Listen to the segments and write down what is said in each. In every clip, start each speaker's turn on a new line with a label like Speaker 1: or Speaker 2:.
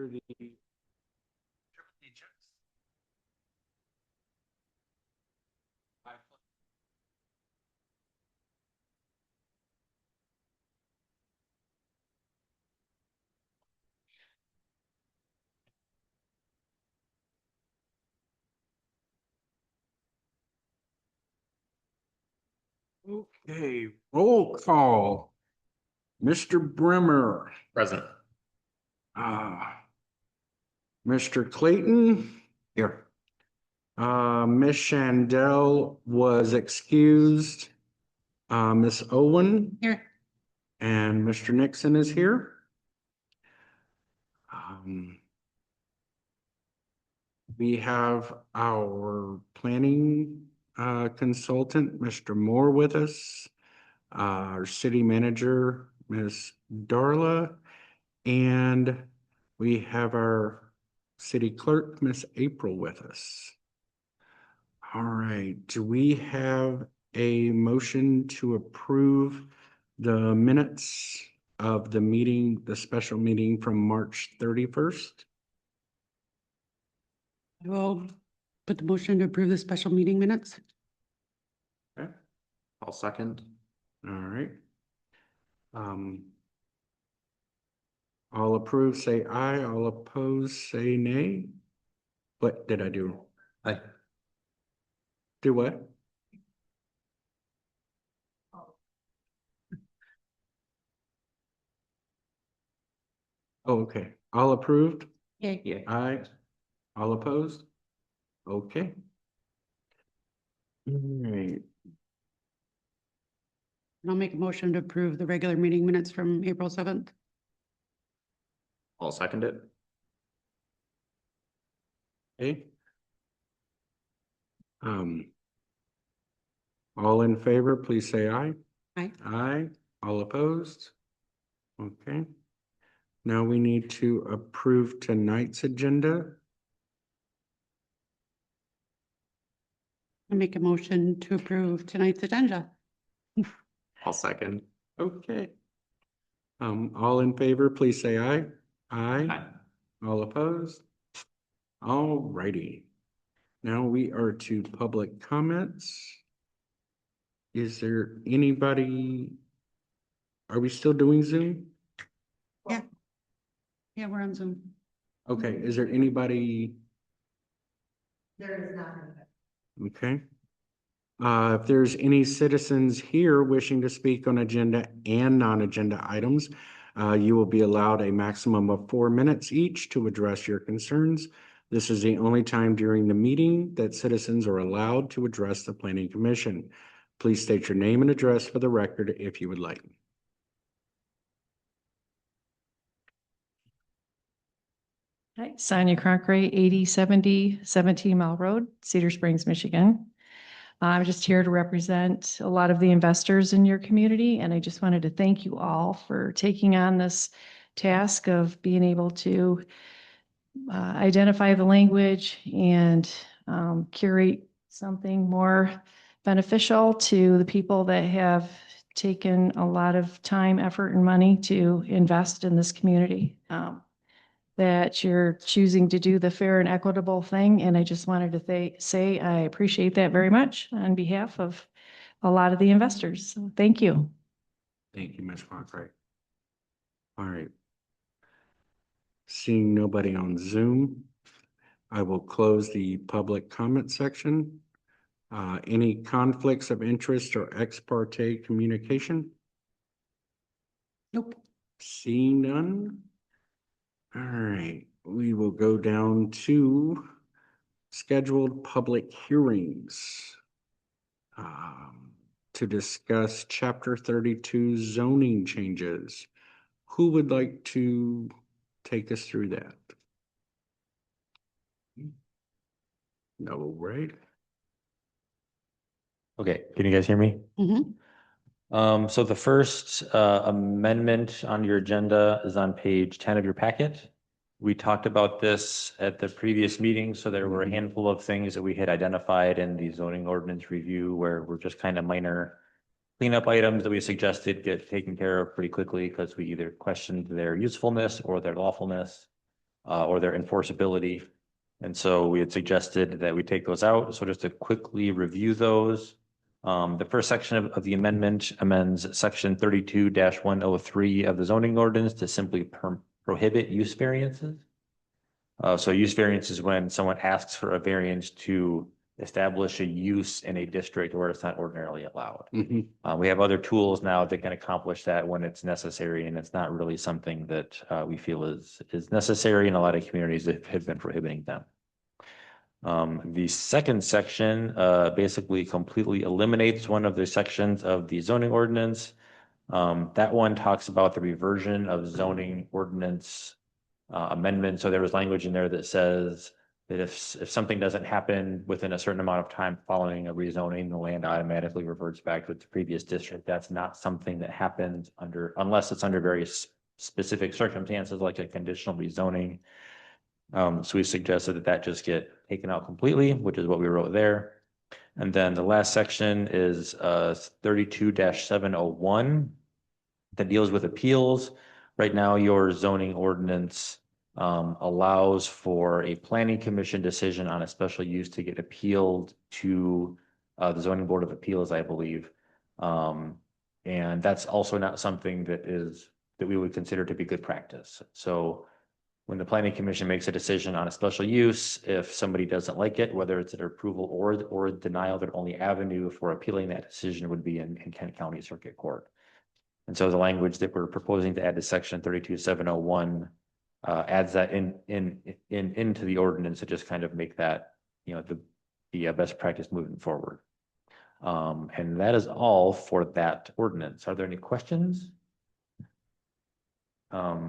Speaker 1: for the Okay, roll call. Mr. Brimmer,
Speaker 2: Present.
Speaker 1: Mr. Clayton.
Speaker 2: Here.
Speaker 1: Miss Shandell was excused. Miss Owen
Speaker 3: Here.
Speaker 1: and Mr. Nixon is here. We have our planning consultant, Mr. Moore, with us, our city manager, Ms. Darla, and we have our city clerk, Miss April, with us. All right, do we have a motion to approve the minutes of the meeting, the special meeting from March 31st?
Speaker 3: I will put the motion to approve the special meeting minutes.
Speaker 1: Okay,
Speaker 2: I'll second.
Speaker 1: all right. All approve, say aye. All oppose, say nay. What did I do?
Speaker 2: Aye.
Speaker 1: Do what? Oh, okay. All approved?
Speaker 3: Yay.
Speaker 2: Yeah.
Speaker 1: Aye. All opposed? Okay. All right.
Speaker 3: And I'll make a motion to approve the regular meeting minutes from April 7th.
Speaker 2: I'll second it.
Speaker 1: Okay. All in favor, please say aye.
Speaker 3: Aye.
Speaker 1: Aye. All opposed? Okay. Now we need to approve tonight's agenda.
Speaker 3: I make a motion to approve tonight's agenda.
Speaker 2: I'll second.
Speaker 1: Okay. All in favor, please say aye. Aye.
Speaker 2: Aye.
Speaker 1: All opposed? All righty. Now we are to public comments. Is there anybody? Are we still doing Zoom?
Speaker 3: Yeah. Yeah, we're on Zoom.
Speaker 1: Okay, is there anybody?
Speaker 3: There is not.
Speaker 1: Okay. If there's any citizens here wishing to speak on agenda and non-agenda items, you will be allowed a maximum of 4 minutes each to address your concerns. This is the only time during the meeting that citizens are allowed to address the Planning Commission. Please state your name and address for the record if you would like.
Speaker 4: Hi, Sonia Cronkray, 8070 17 Mile Road, Cedar Springs, Michigan. I'm just here to represent a lot of the investors in your community, and I just wanted to thank you all for taking on this task of being able to identify the language and curate something more beneficial to the people that have taken a lot of time, effort, and money to invest in this community. That you're choosing to do the fair and equitable thing. And I just wanted to say I appreciate that very much on behalf of a lot of the investors. So thank you.
Speaker 1: Thank you, Ms. Cronkite. All right. Seeing nobody on Zoom, I will close the public comment section. Any conflicts of interest or ex parte communication?
Speaker 3: Nope.
Speaker 1: Seeing none. All right, we will go down to scheduled public hearings to discuss Chapter 32 zoning changes. Who would like to take us through that? No, right?
Speaker 5: Okay, can you guys hear me?
Speaker 3: Mm-hmm.
Speaker 5: So the first amendment on your agenda is on page 10 of your packet. We talked about this at the previous meeting, so there were a handful of things that we had identified in the zoning ordinance review where we're just kind of minor cleanup items that we suggested get taken care of pretty quickly because we either questioned their usefulness or their lawfulness. or their enforceability. And so we had suggested that we take those out. So just to quickly review those. The first section of the amendment amends section 32-103 of the zoning ordinance to simply prohibit use variances. So use variance is when someone asks for a variance to establish a use in a district where it's not ordinarily allowed.
Speaker 1: Mhm.
Speaker 5: We have other tools now that can accomplish that when it's necessary, and it's not really something that we feel is necessary, and a lot of communities have been prohibiting them. The second section basically completely eliminates one of the sections of the zoning ordinance. That one talks about the reversion of zoning ordinance amendment. So there was language in there that says that if something doesn't happen within a certain amount of time following a rezoning, the land automatically reverts back to its previous district. That's not something that happens unless it's under very specific circumstances, like a conditional rezoning. So we suggested that just get taken out completely, which is what we wrote there. And then the last section is 32-701 that deals with appeals. Right now, your zoning ordinance allows for a planning commission decision on a special use to get appealed to the zoning board of appeals, I believe. And that's also not something that we would consider to be good practice. So when the planning commission makes a decision on a special use, if somebody doesn't like it, whether it's an approval or denial, their only avenue for appealing that decision would be in Kent County Circuit Court. And so the language that we're proposing to add to section 32-701 adds that into the ordinance to just kind of make that, the best practice moving forward. And that is all for that ordinance. Are there any questions?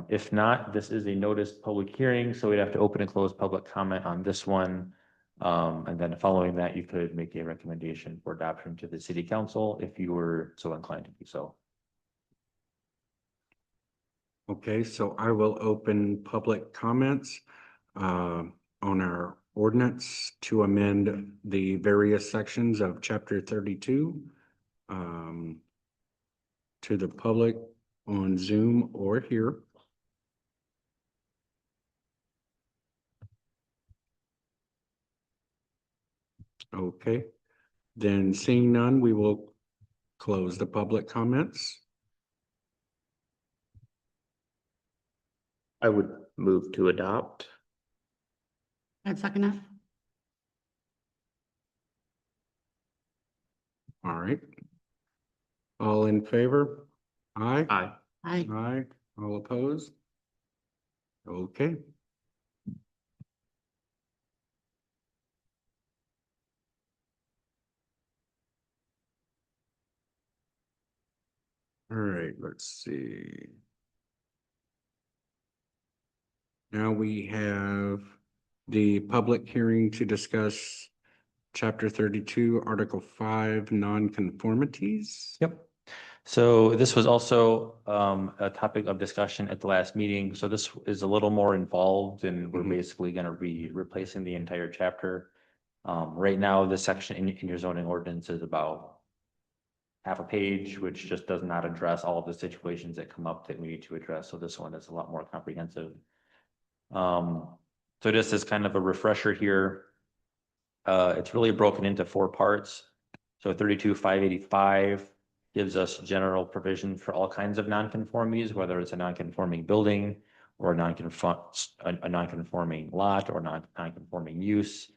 Speaker 5: If not, this is a noticed public hearing, so we'd have to open and close public comment on this one. And then following that, you could make a recommendation for adoption to the city council if you were so inclined to do so.
Speaker 1: Okay, so I will open public comments on our ordinance to amend the various sections of chapter 32 to the public on Zoom or here. Okay, then seeing none, we will close the public comments.
Speaker 2: I would move to adopt.
Speaker 3: I'd second that.
Speaker 1: All right. All in favor? Aye.
Speaker 2: Aye.
Speaker 3: Aye.
Speaker 1: Aye. All opposed? Okay. All right, let's see. Now we have the public hearing to discuss chapter 32, article 5, nonconformities.
Speaker 5: Yep. So this was also a topic of discussion at the last meeting. So this is a little more involved, and we're basically going to be replacing the entire chapter. Right now, this section in your zoning ordinance is about half a page, which just does not address all of the situations that come up that we need to address. So this one is a lot more comprehensive. So just as kind of a refresher here, it's really broken into 4 parts. So 32-585 gives us general provision for all kinds of nonconformities, whether it's a nonconforming building or a nonconforming lot or nonconforming use.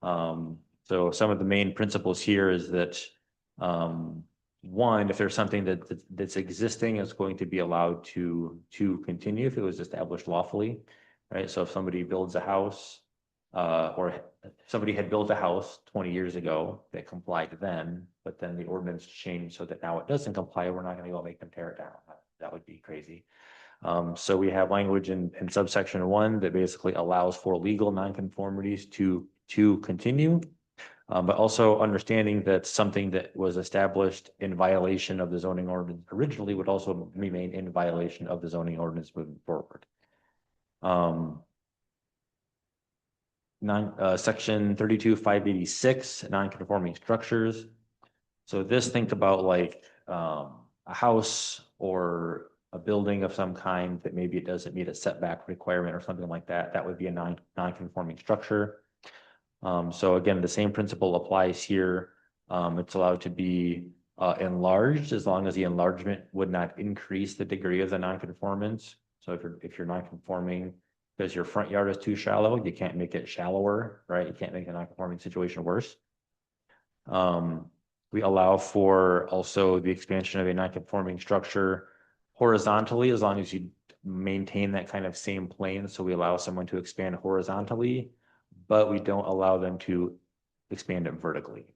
Speaker 5: So some of the main principles here is that one, if there's something that's existing, it's going to be allowed to continue if it was established lawfully, right? So if somebody builds a house, or somebody had built a house 20 years ago that complied then, but then the ordinance changed so that now it doesn't comply, we're not going to go make them tear it down. That would be crazy. So we have language in subsection 1 that basically allows for legal nonconformities to continue, but also understanding that something that was established in violation of the zoning ordinance originally would also remain in violation of the zoning ordinance moving forward. Section 32-586, nonconforming structures. So this, think about like a house or a building of some kind that maybe it doesn't meet a setback requirement or something like that, that would be a non-conforming structure. So again, the same principle applies here. It's allowed to be enlarged as long as the enlargement would not increase the degree of the nonconformance. So if you're non-conforming because your front yard is too shallow, you can't make it shallower, right? You can't make the non-conforming situation worse. We allow for also the expansion of a non-conforming structure horizontally, as long as you maintain that kind of same plane. So we allow someone to expand horizontally, but we don't allow them to expand it vertically.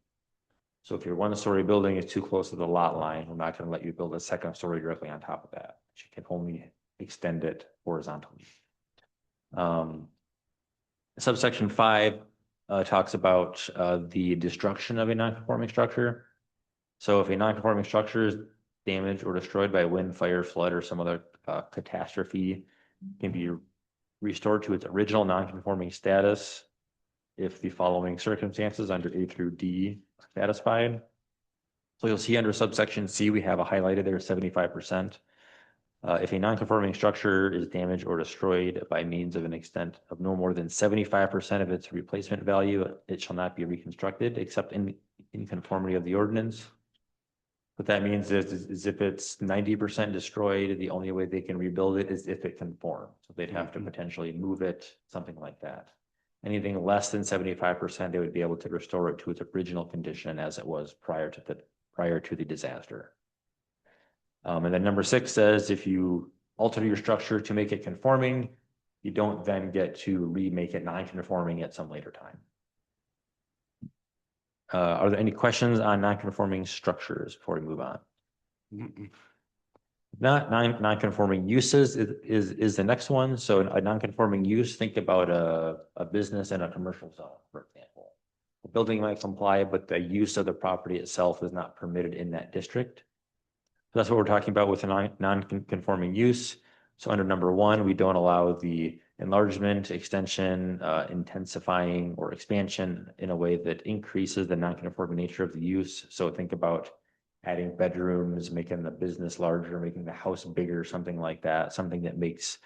Speaker 5: So if your one-story building is too close to the lot line, we're not going to let you build a second story directly on top of that. You can only extend it horizontally. Subsection 5 talks about the destruction of a non-conforming structure. So if a non-conforming structure is damaged or destroyed by wind, fire, flood, or some other catastrophe, it can be restored to its original non-conforming status if the following circumstances under A through D are satisfied. So you'll see under subsection C, we have a highlighted there 75%. If a non-conforming structure is damaged or destroyed by means of an extent of no more than 75% of its replacement value, it shall not be reconstructed except in conformity of the ordinance. What that means is if it's 90% destroyed, the only way they can rebuild it is if it conforms. So they'd have to potentially move it, something like that. Anything less than 75%, they would be able to restore it to its original condition as it was prior to the disaster. And then number 6 says if you alter your structure to make it conforming, you don't then get to remake it non-conforming at some later time. Are there any questions on non-conforming structures before we move on? Not non-conforming uses is the next one. So a non-conforming use, think about a business in a commercial zone, for example. The building might comply, but the use of the property itself is not permitted in that district. So that's what we're talking about with a non-conforming use. So under number 1, we don't allow the enlargement, extension, intensifying, or expansion in a way that increases the non-conforming nature of the use. So think about adding bedrooms, making the business larger, making the house bigger, something like that. Something that makes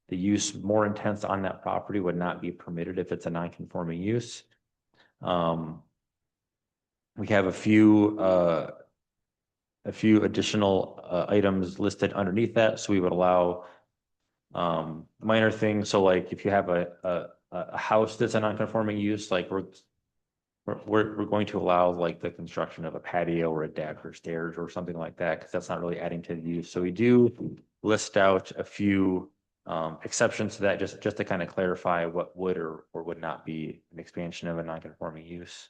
Speaker 5: the use more intense on that property would not be permitted if it's a non-conforming use. We have a few additional items listed underneath that. So we would allow minor things. So like if you have a house that's a non-conforming use, like we're going to allow like the construction of a patio or a deck or stairs or something like that, because that's not really adding to the use. So we do list out a few exceptions to that, just to kind of clarify what would or would not be an expansion of a non-conforming use.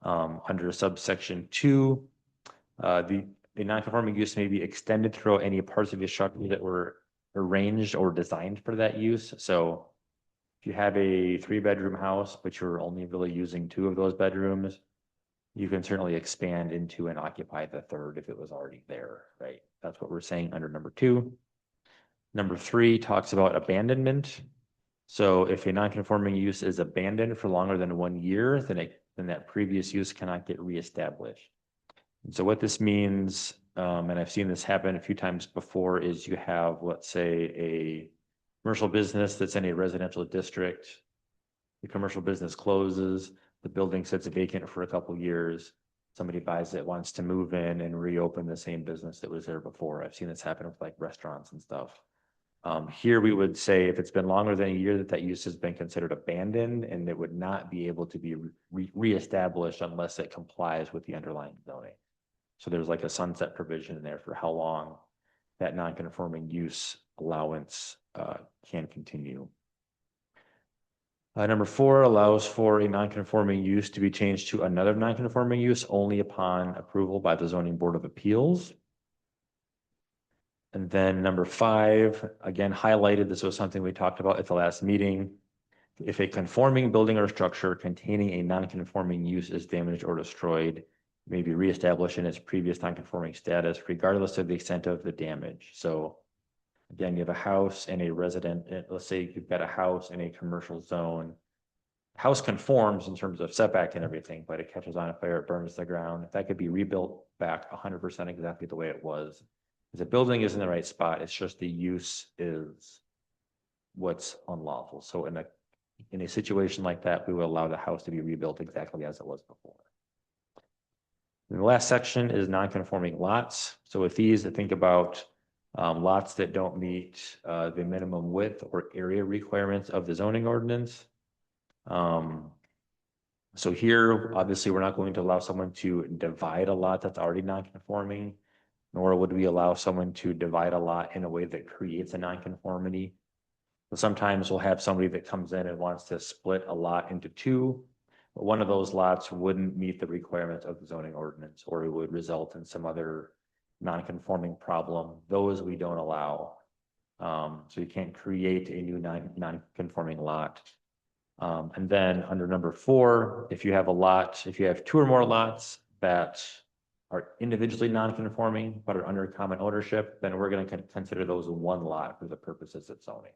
Speaker 5: Under subsection 2, the non-conforming use may be extended through any parts of the structure that were arranged or designed for that use. So if you have a 3-bedroom house, but you're only really using 2 of those bedrooms, you can certainly expand into and occupy the 3rd if it was already there, right? That's what we're saying under number 2. Number 3 talks about abandonment. So if a non-conforming use is abandoned for longer than 1 year, then that previous use cannot get reestablished. And so what this means, and I've seen this happen a few times before, is you have, let's say, a commercial business that's in a residential district. The commercial business closes, the building sits vacant for a couple of years. Somebody buys it, wants to move in and reopen the same business that was there before. I've seen this happen with like restaurants and stuff. Here we would say if it's been longer than a year that use has been considered abandoned, and it would not be able to be reestablished unless it complies with the underlying zoning. So there's like a sunset provision in there for how long that non-conforming use allowance can continue. Number 4 allows for a non-conforming use to be changed to another non-conforming use only upon approval by the Zoning Board of Appeals. And then number 5, again highlighted, this was something we talked about at the last meeting. If a conforming building or structure containing a non-conforming use is damaged or destroyed, may be reestablished in its previous non-conforming status, regardless of the extent of the damage. So again, you have a house and a resident, let's say you've got a house in a commercial zone. House conforms in terms of setback and everything, but it catches on fire, it burns the ground. If that could be rebuilt back 100% exactly the way it was, Because the building is in the right spot, it's just the use is what's unlawful. So in a situation like that, we would allow the house to be rebuilt exactly as it was before. And the last section is non-conforming lots. So with these, I think about lots that don't meet the minimum width or area requirements of the zoning ordinance. So here, obviously, we're not going to allow someone to divide a lot that's already non-conforming, nor would we allow someone to divide a lot in a way that creates a non-conformity. So sometimes we'll have somebody that comes in and wants to split a lot into two, but one of those lots wouldn't meet the requirements of the zoning ordinance, or it would result in some other non-conforming problem. Those we don't allow. So you can't create a new non-conforming lot. And then under number 4, if you have two or more lots that are individually non-conforming but are under common ownership, then we're going to consider those one lot for the purposes of zoning.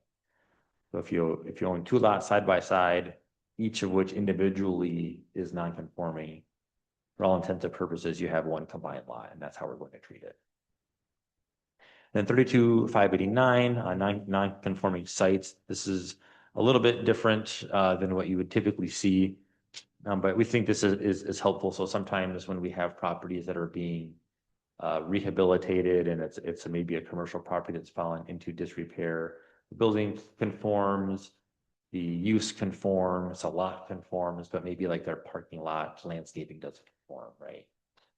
Speaker 5: So if you own 2 lots side by side, each of which individually is non-conforming, for all intents and purposes, you have one combined lot, and that's how we're going to treat it. Then 32,589 on non-conforming sites. This is a little bit different than what you would typically see, but we think this is helpful. So sometimes when we have properties that are being rehabilitated and it's maybe a commercial property that's fallen into disrepair, the building conforms, the use conforms, a lot conforms, but maybe like their parking lot landscaping doesn't conform, right?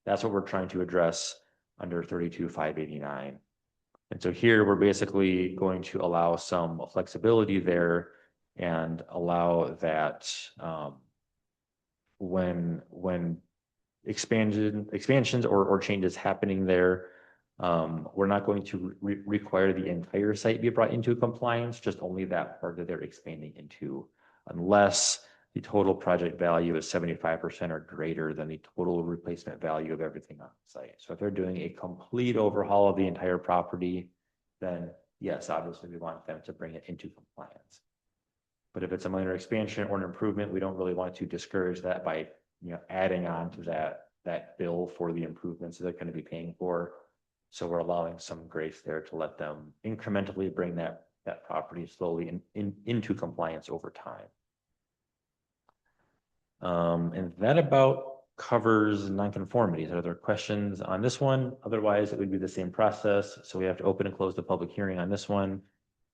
Speaker 5: That's what we're trying to address under 32,589. And so here we're basically going to allow some flexibility there and allow that when expansions or changes happening there, we're not going to require the entire site be brought into compliance, just only that part that they're expanding into, unless the total project value is 75% or greater than the total replacement value of everything on the site. So if they're doing a complete overhaul of the entire property, then yes, obviously we want them to bring it into compliance. But if it's a minor expansion or an improvement, we don't really want to discourage that by adding on to that bill for the improvements that they're going to be paying for. So we're allowing some grace there to let them incrementally bring that property slowly into compliance over time. And that about covers nonconformities. Are there questions on this one? Otherwise, it would be the same process. So we have to open and close the public hearing on this one,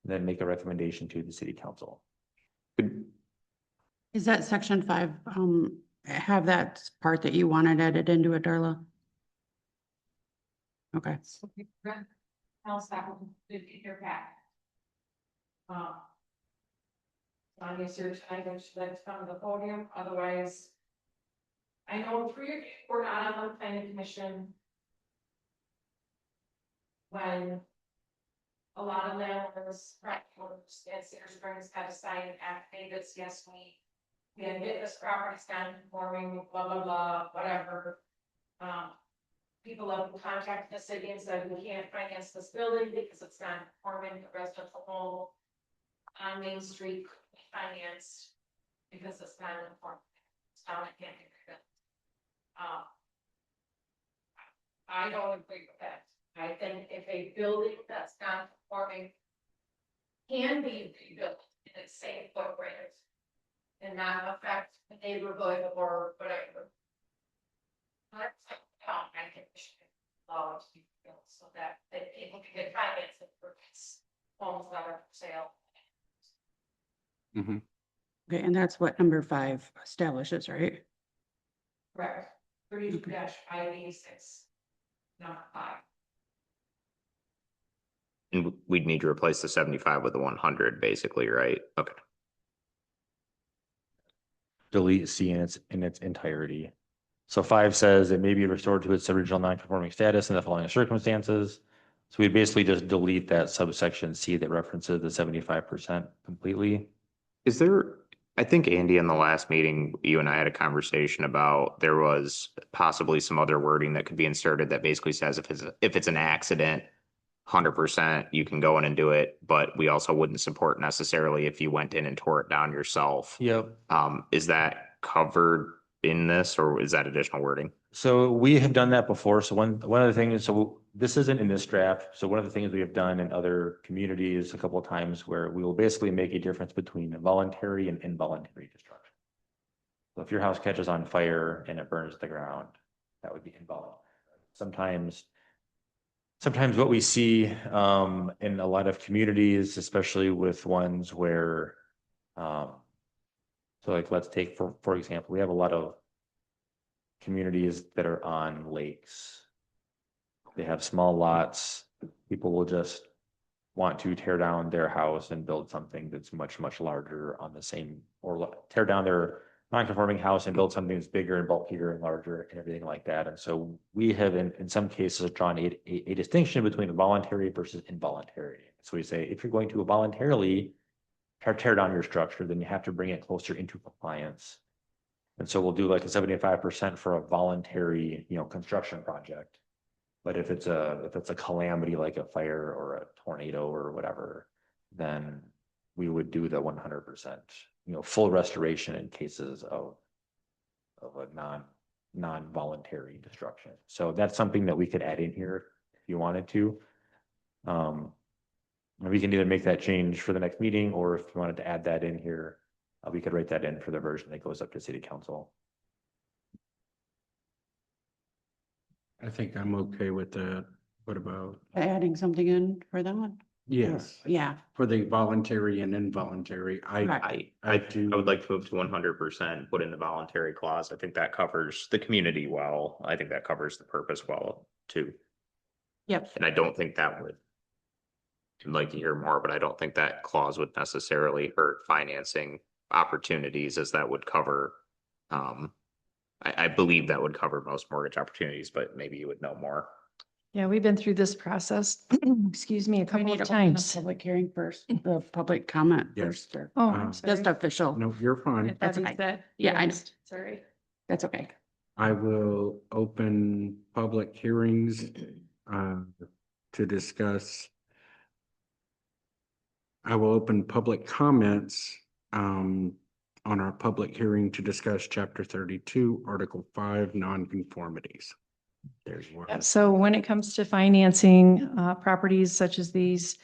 Speaker 5: then make a recommendation to the city council.
Speaker 3: Is that section 5, have that part that you wanted added into it, Darla? Okay.
Speaker 6: Else that will be your back. I guess your time should come to the podium, otherwise. I know we're not on the planning commission. When a lot of landlords, practitioners, and Cedar Springs had to sign affidavits, yes, we had get this property non-conforming, blah, blah, blah, whatever. People have contacted the city and said, we can't finance this building because it's not conforming to residential home on Main Street, financed because it's not conforming. It's not a can't get it. I don't agree with that. I think if a building that's not conforming can be rebuilt in its same footprint and not affect the neighborhood or whatever. That's I think we should allow it to be built so that people can get financing for homes that are for sale.
Speaker 3: Okay, and that's what number 5 establishes, right?
Speaker 6: Correct. 32-586, not 5.
Speaker 2: And we'd need to replace the 75 with the 100, basically, right? Okay.
Speaker 5: Delete C in its entirety. So 5 says it may be restored to its original non-conforming status in the following circumstances. So we basically just delete that subsection C that references the 75% completely.
Speaker 2: Is there, I think Andy, in the last meeting, you and I had a conversation about there was possibly some other wording that could be inserted that basically says if it's an accident, 100% you can go in and do it, but we also wouldn't support necessarily if you went in and tore it down yourself.
Speaker 5: Yep.
Speaker 2: Is that covered in this, or is that additional wording?
Speaker 5: So we have done that before. So one of the things, so this isn't in this draft. So one of the things we have done in other communities a couple of times where we will basically make a difference between voluntary and involuntary destruction. So if your house catches on fire and it burns to the ground, that would be involuntary. Sometimes what we see in a lot of communities, especially with ones where, so like let's take for example, we have a lot of communities that are on lakes. They have small lots. People will just want to tear down their house and build something that's much, much larger on the same, or tear down their non-conforming house and build something that's bigger and bulkier and larger and everything like that. And so we have in some cases drawn a distinction between voluntary versus involuntary. So we say, if you're going to voluntarily tear down your structure, then you have to bring it closer into compliance. And so we'll do like a 75% for a voluntary, construction project. But if it's a calamity like a fire or a tornado or whatever, then we would do the 100%, full restoration in cases of a non-voluntary destruction. So that's something that we could add in here if you wanted to. We can either make that change for the next meeting, or if you wanted to add that in here, we could write that in for the version that goes up to city council.
Speaker 1: I think I'm okay with that. What about?
Speaker 3: Adding something in for that one?
Speaker 1: Yes,
Speaker 3: Yeah,
Speaker 1: for the voluntary and involuntary.
Speaker 3: Right.
Speaker 2: I would like to move to 100%, put in the voluntary clause. I think that covers the community well. I think that covers the purpose well too.
Speaker 3: yep.
Speaker 2: And I don't think that would, I'd like to hear more, but I don't think that clause would necessarily hurt financing opportunities, as that would cover, I believe that would cover most mortgage opportunities, but maybe you would know more.
Speaker 4: Yeah, we've been through this process, excuse me, a
Speaker 3: We
Speaker 4: couple
Speaker 3: need
Speaker 4: of
Speaker 3: to open the
Speaker 4: times.
Speaker 3: public hearing first, the public comment
Speaker 1: Yes.
Speaker 3: first. Or
Speaker 4: Oh,
Speaker 1: Uh,
Speaker 4: I'm sorry.
Speaker 3: just official.
Speaker 1: No, you're
Speaker 4: I
Speaker 1: fine.
Speaker 4: thought
Speaker 3: That's
Speaker 4: he
Speaker 3: okay.
Speaker 4: said
Speaker 3: Yeah, I know.
Speaker 4: yes. Sorry.
Speaker 3: That's okay.
Speaker 1: I will open public hearings to discuss. I will open public comments on our public hearing to discuss Chapter 32, Article 5, nonconformities. There's one.
Speaker 4: Yeah, so when it comes to financing properties such as these,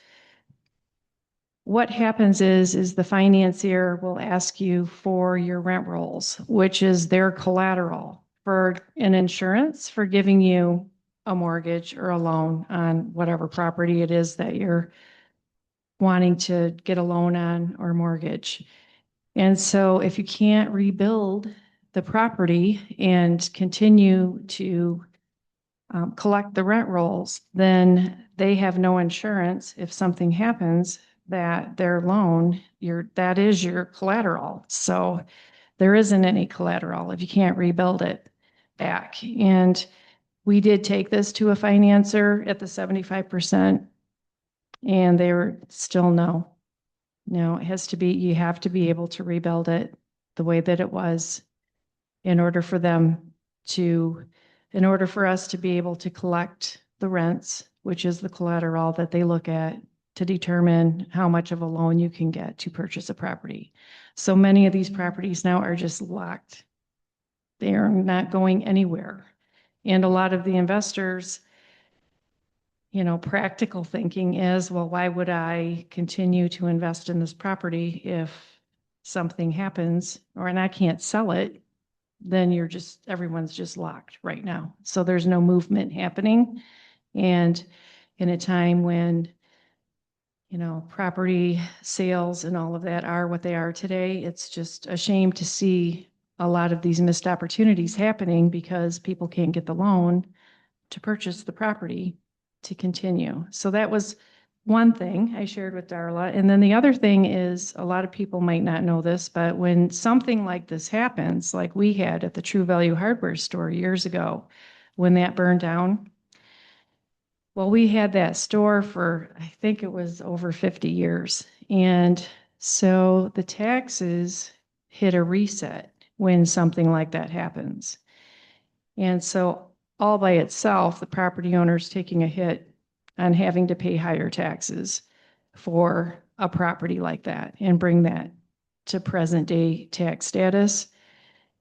Speaker 4: what happens is the financier will ask you for your rent rolls, which is their collateral for an insurance for giving you a mortgage or a loan on whatever property it is that you're wanting to get a loan on or mortgage. And so if you can't rebuild the property and continue to collect the rent rolls, then they have no insurance if something happens, that their loan, that is your collateral. So there isn't any collateral if you can't rebuild it back. And we did take this to a financier at the 75%, and they were still no. No, it has to be, you have to be able to rebuild it the way that it was in order for us to be able to collect the rents, which is the collateral that they look at to determine how much of a loan you can get to purchase a property. So many of these properties now are just locked. They are not going anywhere. And a lot of the investors, practical thinking is, well, why would I continue to invest in this property if something happens and I can't sell it? Then everyone's just locked right now. So there's no movement happening. And in a time when, property sales and all of that are what they are today, it's just a shame to see a lot of these missed opportunities happening because people can't get the loan to purchase the property to continue. So that was one thing I shared with Darla. And then the other thing is, a lot of people might not know this, but when something like this happens, like we had at the True Value Hardware store years ago, when that burned down, well, we had that store for, I think it was over 50 years. And so the taxes hit a reset when something like that happens. And so all by itself, the property owner's taking a hit on having to pay higher taxes for a property like that and bring that to present day tax status.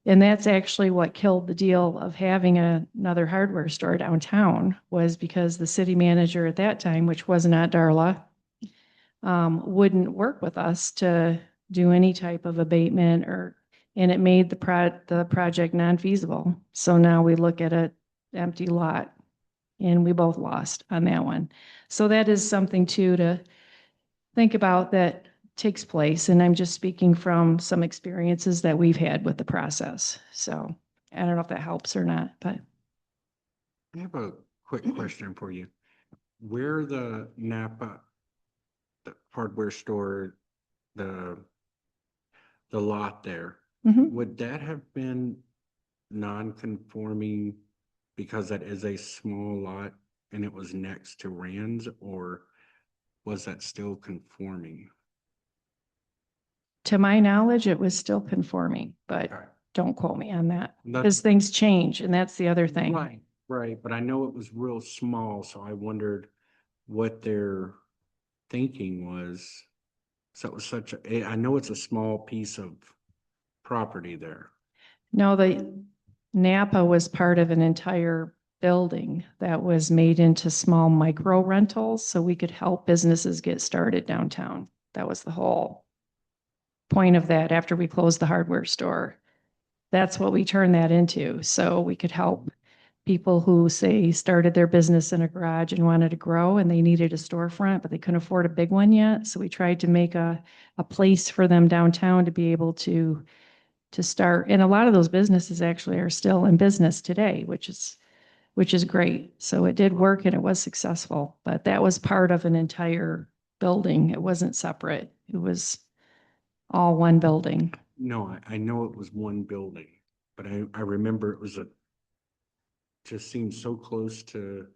Speaker 4: And that's actually what killed the deal of having another hardware store downtown, was because the city manager at that time, which was not Darla, wouldn't work with us to do any type of abatement and it made the project non-feasible. So now we look at an empty lot and we both lost on that one. So that is something too to think about that takes place. And I'm just speaking from some experiences that we've had with the process. So I don't know if that helps or not, but
Speaker 1: I have a quick question for you. Where the Napa, the hardware store, the lot there,
Speaker 4: mhm.
Speaker 1: would that have been non-conforming because that is a small lot and it was next to Rand's, or was that still conforming?
Speaker 4: To my knowledge, it was still conforming, but
Speaker 1: Okay.
Speaker 4: don't quote me on that
Speaker 1: That's-
Speaker 4: because things change and that's the other thing.
Speaker 1: Right, right, but I know it was real small, so I wondered what their thinking was. So it was I know it's a small piece of property there.
Speaker 4: No, the Napa was part of an entire building that was made into small micro rentals so we could help businesses get started downtown. That was the whole point of that after we closed the hardware store. That's what we turned that into. So we could help people who say started their business in a garage and wanted to grow and they needed a storefront, but they couldn't afford a big one yet. So we tried to make a place for them downtown to be able to start. And a lot of those businesses actually are still in business today, which is great. So it did work and it was successful, but that was part of an entire building. It wasn't separate. It was all one building.
Speaker 1: No, I know it was one building, but I remember it was just seemed so close to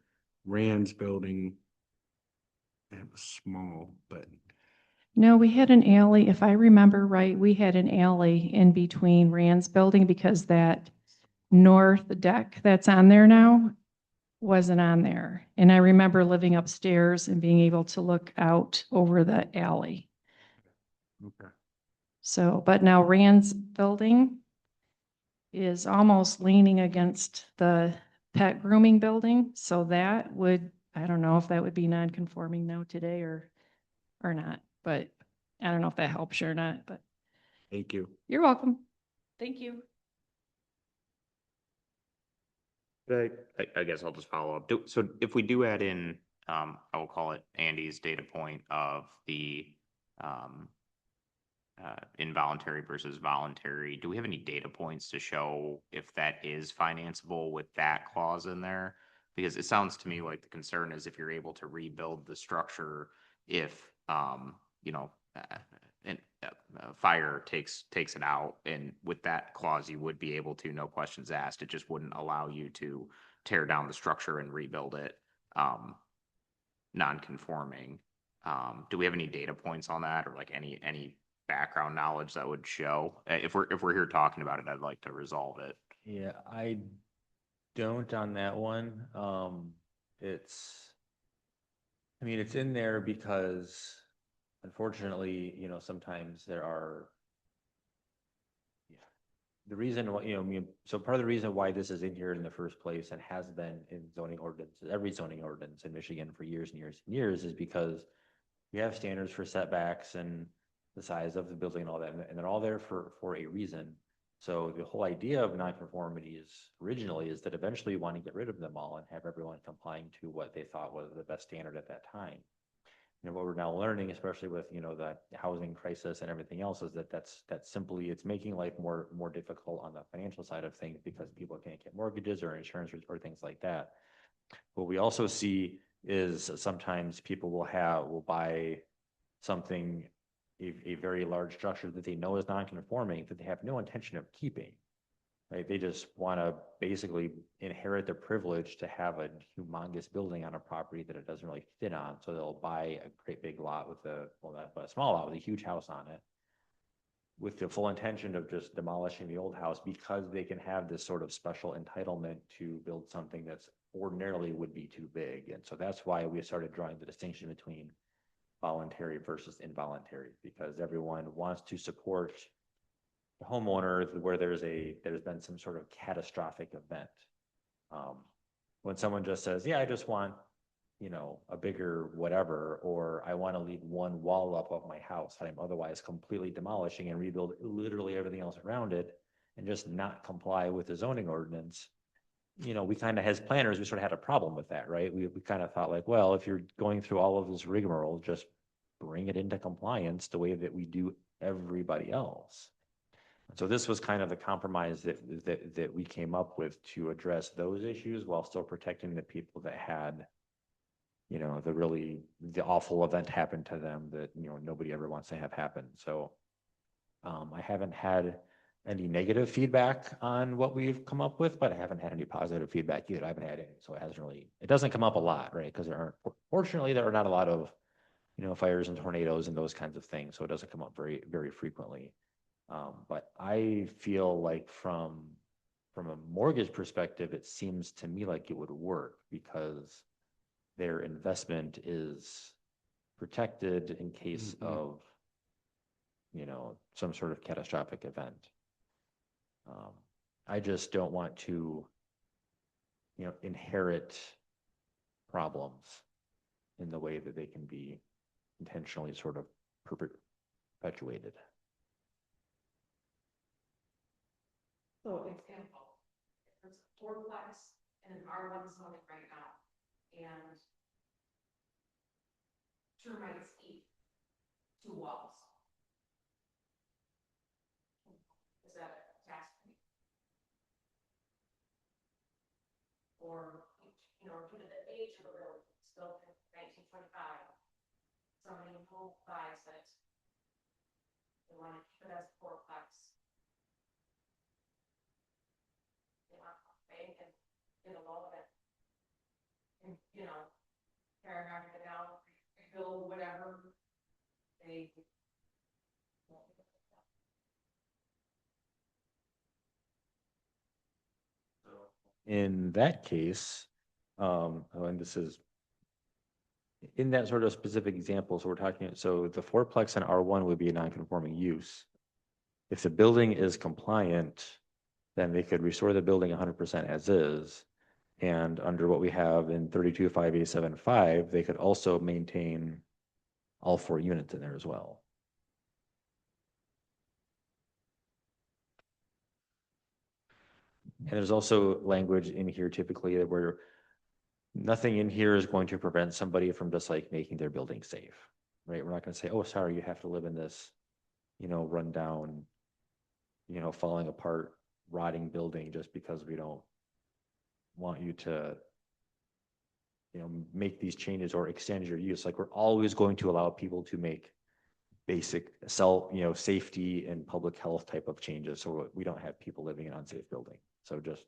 Speaker 1: Rand's building. And it was small, but
Speaker 4: No, we had an alley, if I remember right, we had an alley in between Rand's building because that north deck that's on there now wasn't on there. And I remember living upstairs and being able to look out over the alley.
Speaker 1: okay.
Speaker 4: So, but now Rand's building is almost leaning against the pet grooming building. So that would, I don't know if that would be non-conforming now today or not, but I don't know if that helps you or not, but
Speaker 1: Thank you.
Speaker 4: you're welcome. Thank you.
Speaker 2: I guess I'll just follow up. So if we do add in, I will call it Andy's data point of the involuntary versus voluntary, do we have any data points to show if that is financeable with that clause in there? Because it sounds to me like the concern is if you're able to rebuild the structure, if, you know, fire takes it out, and with that clause, you would be able to, no questions asked. It just wouldn't allow you to tear down the structure and rebuild it, non-conforming. Do we have any data points on that, or like any background knowledge that would show? If we're here talking about it, I'd like to resolve it.
Speaker 5: Yeah, I don't on that one. I mean, it's in there because unfortunately, sometimes there are, the reason why, so part of the reason why this is in here in the first place and has been in zoning ordinances, every zoning ordinance in Michigan for years and years and years, is because we have standards for setbacks and the size of the building and all that, and they're all there for a reason. So the whole idea of nonconformity originally is that eventually you want to get rid of them all and have everyone complying to what they thought was the best standard at that time. What we're now learning, especially with the housing crisis and everything else, is that's simply, it's making life more difficult on the financial side of things because people can't get mortgages or insurance or things like that. What we also see is sometimes people will buy something, a very large structure that they know is non-conforming, that they have no intention of keeping. Right? They just want to basically inherit the privilege to have a humongous building on a property that it doesn't really fit on. So they'll buy a great big lot not a small lot with a huge house on it, with the full intention of just demolishing the old house because they can have this sort of special entitlement to build something that's ordinarily would be too big. And so that's why we started drawing the distinction between voluntary versus involuntary, because everyone wants to support homeowner where there's been some sort of catastrophic event. When someone just says, yeah, I just want, a bigger whatever, or I want to leave one wall up of my house that I'm otherwise completely demolishing and rebuild literally everything else around it and just not comply with the zoning ordinance. We kind of, as planners, we sort of had a problem with that, right? We kind of thought like, well, if you're going through all of this rigmarole, just bring it into compliance the way that we do everybody else. So this was kind of the compromise that we came up with to address those issues while still protecting the people that had, the awful event happened to them that, nobody ever wants to have happen. So I haven't had any negative feedback on what we've come up with, but I haven't had any positive feedback either. I haven't had any, so it doesn't come up a lot, right? Because fortunately, there are not a lot of, fires and tornadoes and those kinds of things. So it doesn't come up very, very frequently. But I feel like from a mortgage perspective, it seems to me like it would work because their investment is protected in case of, some sort of catastrophic event. I just don't want to, inherit problems in the way that they can be intentionally sort of perpetuated.
Speaker 6: So example, there's a fourplex and an R1 zoning right now, and termites eat 2 walls. Is that a tax? Or, due to the age of the building, it's built in 1925, somebody who buys it, they want to keep it as a fourplex. They want to bank and get a loan and, carry everything out, rebuild whatever they.
Speaker 5: In that case, and this is in that sort of specific example, so we're talking, so the fourplex and R1 would be a non-conforming use. If the building is compliant, then they could restore the building 100% as is. And under what we have in 32.587.5, they could also maintain all 4 units in there as well. And there's also language in here typically where nothing in here is going to prevent somebody from just like making their building safe, right? We're not going to say, oh, sorry, you have to live in this, run down, falling apart, rotting building just because we don't want you to, make these changes or extend your use. Like we're always going to allow people to make basic safety and public health type of changes. So we don't have people living in unsafe building. So just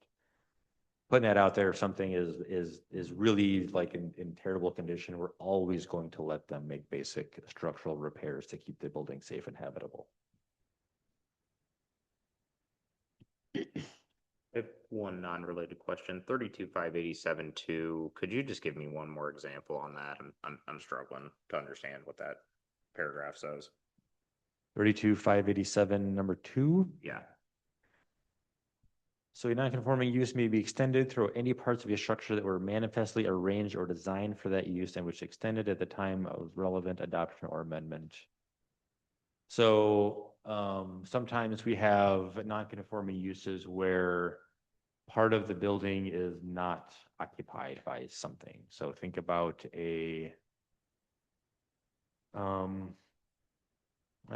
Speaker 5: putting that out there, if something is really like in terrible condition, we're always going to let them make basic structural repairs to keep the building safe and habitable.
Speaker 2: I have one non-related question. 32.587.2. Could you just give me one more example on that? I'm struggling to understand what that paragraph says.
Speaker 5: 32.587 number 2.
Speaker 2: Yeah.
Speaker 5: So a non-conforming use may be extended through any parts of a structure that were manifestly arranged or designed for that use and which extended at the time of relevant adoption or amendment. So sometimes we have non-conforming uses where part of the building is not occupied by something. So think about I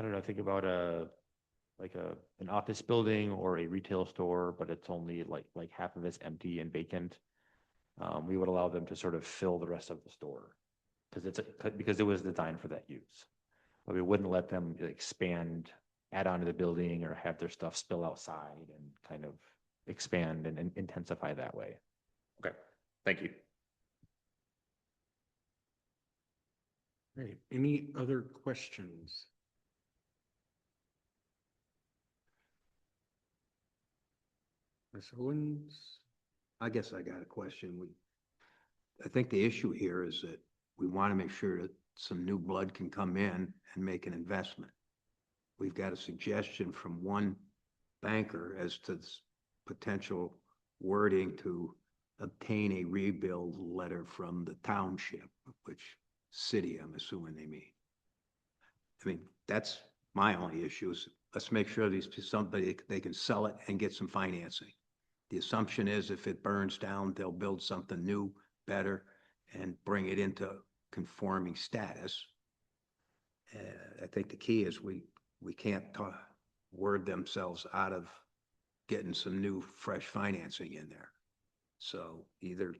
Speaker 5: don't know, think about an office building or a retail store, but it's only like half of it's empty and vacant. We would allow them to sort of fill the rest of the store because it was designed for that use. But we wouldn't let them expand, add on to the building or have their stuff spill outside and kind of expand and intensify that way.
Speaker 2: Okay, thank you.
Speaker 1: Great. Any other questions? Ms. Owens?
Speaker 7: I guess I got a question. I think the issue here is that we want to make sure that some new blood can come in and make an investment. We've got a suggestion from one banker as to potential wording to obtain a rebuild letter from the township, which city I'm assuming they mean. I mean, that's my only issue is let's make sure these, somebody, they can sell it and get some financing. The assumption is if it burns down, they'll build something new, better, and bring it into conforming status. I think the key is we can't word themselves out of getting some new, fresh financing in there. So either,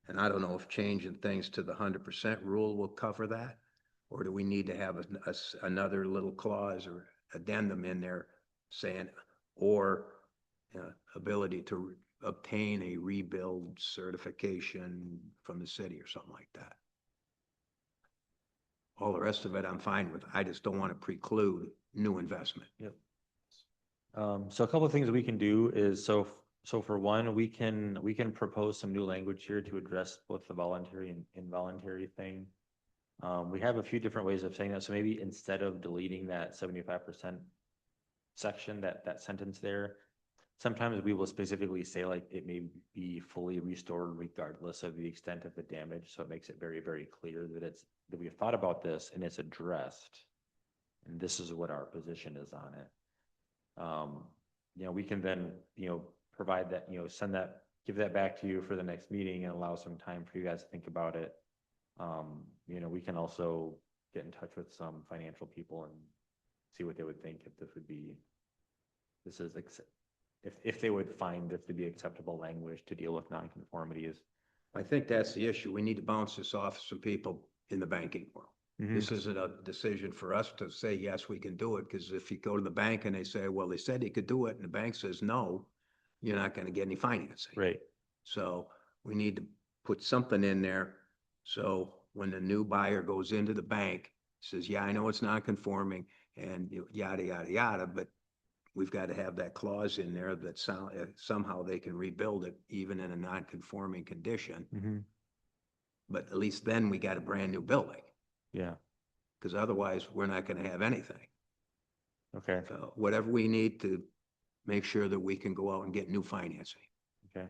Speaker 7: and I don't know if changing things to the 100% rule will cover that, or do we need to have another little clause or addendum in there saying, or ability to obtain a rebuild certification from the city or something like that. All the rest of it I'm fine with. I just don't want to preclude new investment.
Speaker 5: Yep. So a couple of things we can do is, so for one, we can propose some new language here to address both the voluntary and involuntary thing. We have a few different ways of saying that. So maybe instead of deleting that 75% section, that sentence there, sometimes we will specifically say like it may be fully restored regardless of the extent of the damage. So it makes it very, very clear that that we've thought about this and it's addressed. And this is what our position is on it. We can then, provide that, send that, give that back to you for the next meeting and allow some time for you guys to think about it. We can also get in touch with some financial people and see what they would think if if they would find this to be acceptable language to deal with nonconformities.
Speaker 7: I think that's the issue. We need to bounce this off some people in the banking world. This isn't a decision for us to say, yes, we can do it. Because if you go to the bank and they say, well, they said you could do it, and the bank says no, you're not going to get any financing.
Speaker 5: Right.
Speaker 7: So we need to put something in there. So when the new buyer goes into the bank, says, yeah, I know it's non-conforming and yada, yada, yada, but we've got to have that clause in there that somehow they can rebuild it even in a non-conforming condition. But at least then we got a brand new building.
Speaker 5: Yeah.
Speaker 7: Because otherwise we're not going to have anything.
Speaker 5: Okay.
Speaker 7: So whatever we need to make sure that we can go out and get new financing.
Speaker 5: Okay.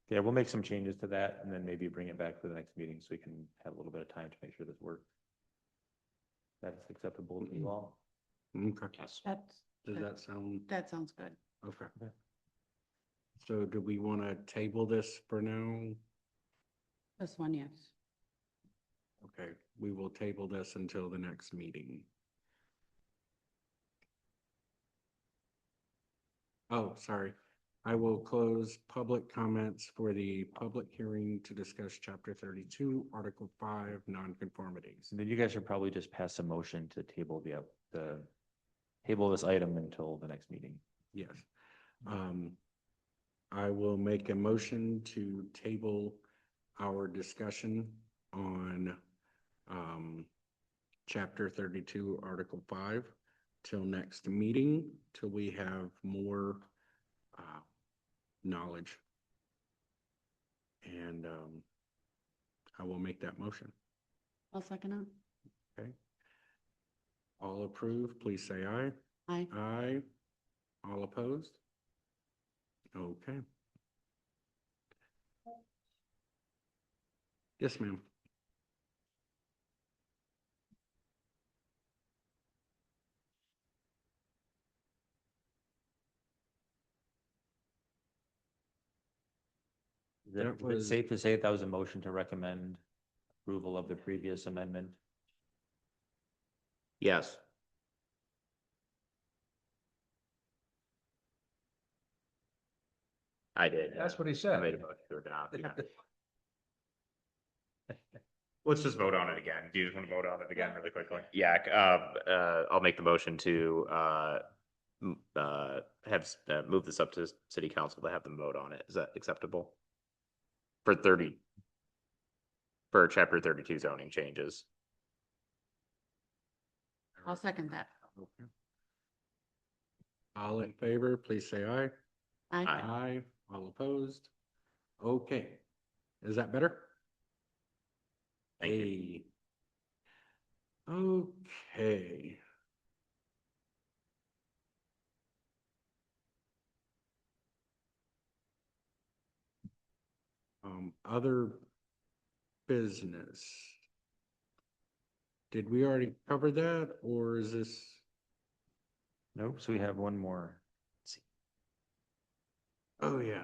Speaker 5: Yeah, we'll make some changes to that and then maybe bring it back for the next meeting so we can have a little bit of time to make sure this works. That's acceptable to you all.
Speaker 1: Okay.
Speaker 3: That's,
Speaker 1: Does that sound?
Speaker 3: that sounds good.
Speaker 1: Okay.
Speaker 5: Okay.
Speaker 1: So do we want to table this for now?
Speaker 3: This one, yes.
Speaker 1: Okay, we will table this until the next meeting. Oh, sorry. I will close public comments for the public hearing to discuss Chapter 32, Article 5, nonconformities.
Speaker 5: And then you guys should probably just pass a motion to table the table this item until the next meeting.
Speaker 1: Yes. I will make a motion to table our discussion on Chapter 32, Article 5 till next meeting, till we have more knowledge. And I will make that motion.
Speaker 3: I'll second it.
Speaker 1: Okay. All approved, please say aye.
Speaker 3: Aye.
Speaker 1: Aye. All opposed? Okay. Yes, ma'am.
Speaker 5: Is it safe to say that was a motion to recommend approval of the previous amendment?
Speaker 2: Yes. I did.
Speaker 7: That's what he
Speaker 2: I
Speaker 7: said.
Speaker 2: made a motion to adopt. Yeah. Let's just vote on it again. Do you just want to vote on it again really quickly? Yeah, I'll make the motion to move this up to city council to have them vote on it. Is that acceptable? For chapter 32 zoning changes.
Speaker 3: I'll second that.
Speaker 1: Okay. All in favor, please say aye.
Speaker 3: Aye.
Speaker 2: Aye.
Speaker 1: Aye. All opposed? Okay. Is that better?
Speaker 2: Thank you.
Speaker 1: Okay. Other business. Did we already cover that, or is this?
Speaker 5: Nope, so we have one more.
Speaker 1: Oh, yeah.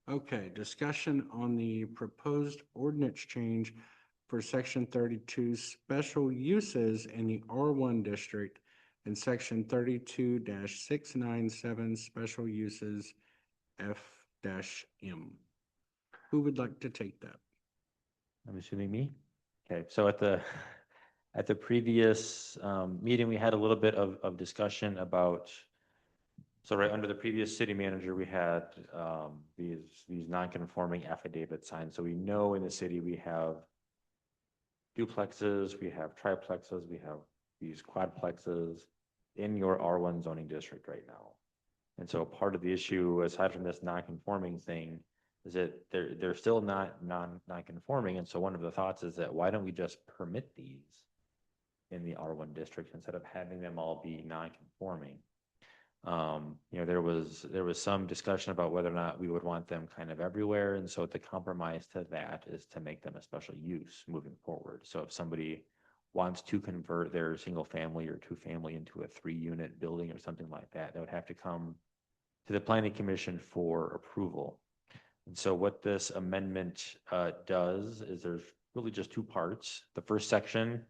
Speaker 1: Okay, discussion on the proposed ordinance change for section 32 special uses in the R1 district and section 32-697 special uses F-M. Who would like to take that?
Speaker 5: I'm assuming me. Okay, so at the previous meeting, we had a little bit of discussion about, so right under the previous city manager, we had these non-conforming affidavit signs. So we know in the city we have duplexes, we have triplexes, we have these quadplexes in your R1 zoning district right now. And so part of the issue, aside from this non-conforming thing, is that they're still not non-conforming. And so one of the thoughts is that why don't we just permit these in the R1 district instead of having them all be non-conforming? You know, there was some discussion about whether or not we would want them kind of everywhere. And so the compromise to that is to make them a special use moving forward. So if somebody wants to convert their single family or two family into a 3-unit building or something like that, they would have to come to the planning commission for approval. And so what this amendment does is there's really just two parts. The first section,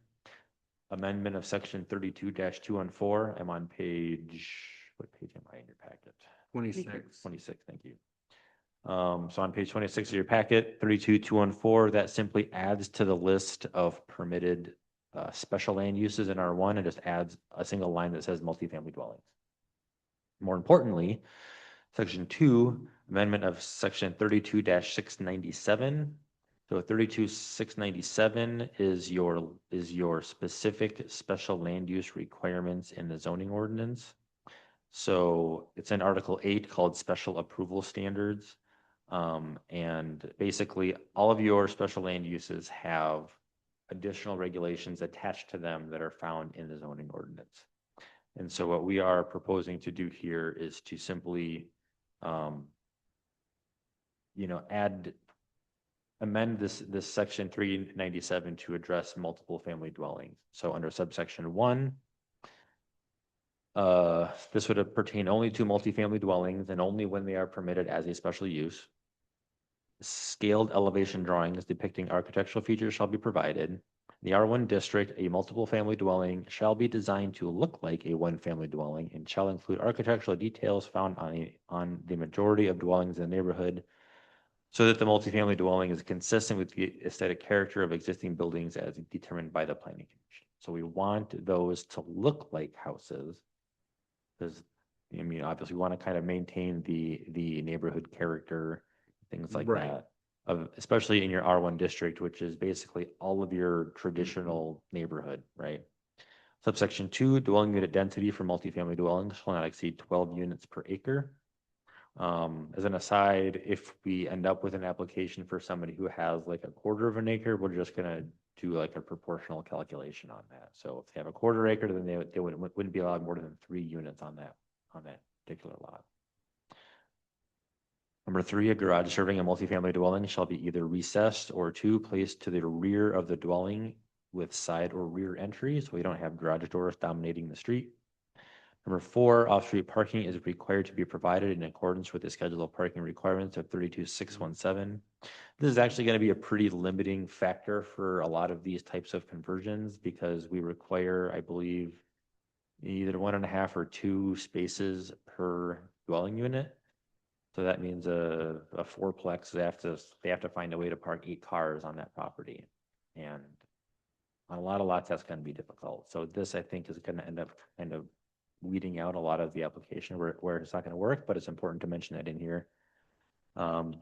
Speaker 5: amendment of section 32-214. I'm on page, what page am I in your packet?
Speaker 1: 26.
Speaker 5: 26, thank you. So on page 26 of your packet, 32-214, that simply adds to the list of permitted special land uses in R1 and just adds a single line that says multifamily dwellings. More importantly, section 2, amendment of section 32-697. So 32-697 is your specific special land use requirements in the zoning ordinance. So it's in Article 8 called Special Approval Standards. And basically all of your special land uses have additional regulations attached to them that are found in the zoning ordinance. And so what we are proposing to do here is to simply, you know, amend this section 397 to address multiple family dwellings. So under subsection 1, this would pertain only to multifamily dwellings and only when they are permitted as a special use. Scaled elevation drawings depicting architectural features shall be provided. In the R1 district, a multiple family dwelling shall be designed to look like a one-family dwelling and shall include architectural details found on the majority of dwellings in the neighborhood, so that the multifamily dwelling is consistent with the aesthetic character of existing buildings as determined by the planning commission. So we want those to look like houses, because I mean, obviously we want to kind of maintain the neighborhood character, things like
Speaker 1: Right.
Speaker 5: that, especially in your R1 district, which is basically all of your traditional neighborhood, right? Subsection 2, dwelling unit density for multifamily dwellings shall not exceed 12 units per acre. As an aside, if we end up with an application for somebody who has like a quarter of an acre, we're just gonna do like a proportional calculation on that. So if they have a quarter acre, then they wouldn't be allowed more than 3 units on that particular lot. Number 3, a garage serving a multifamily dwelling shall be either recessed or 2, placed to the rear of the dwelling with side or rear entries, so we don't have garage doors dominating the street. Number 4, off-street parking is required to be provided in accordance with the schedule of parking requirements of 32-617. This is actually going to be a pretty limiting factor for a lot of these types of conversions because we require, I believe, either 1.5 or 2 spaces per dwelling unit. So that means a fourplex, they have to find a way to park 8 cars on that property. And on a lot of lots, that's going to be difficult. So this, I think, is going to end up kind of weeding out a lot of the application where it's not going to work, but it's important to mention that in here. And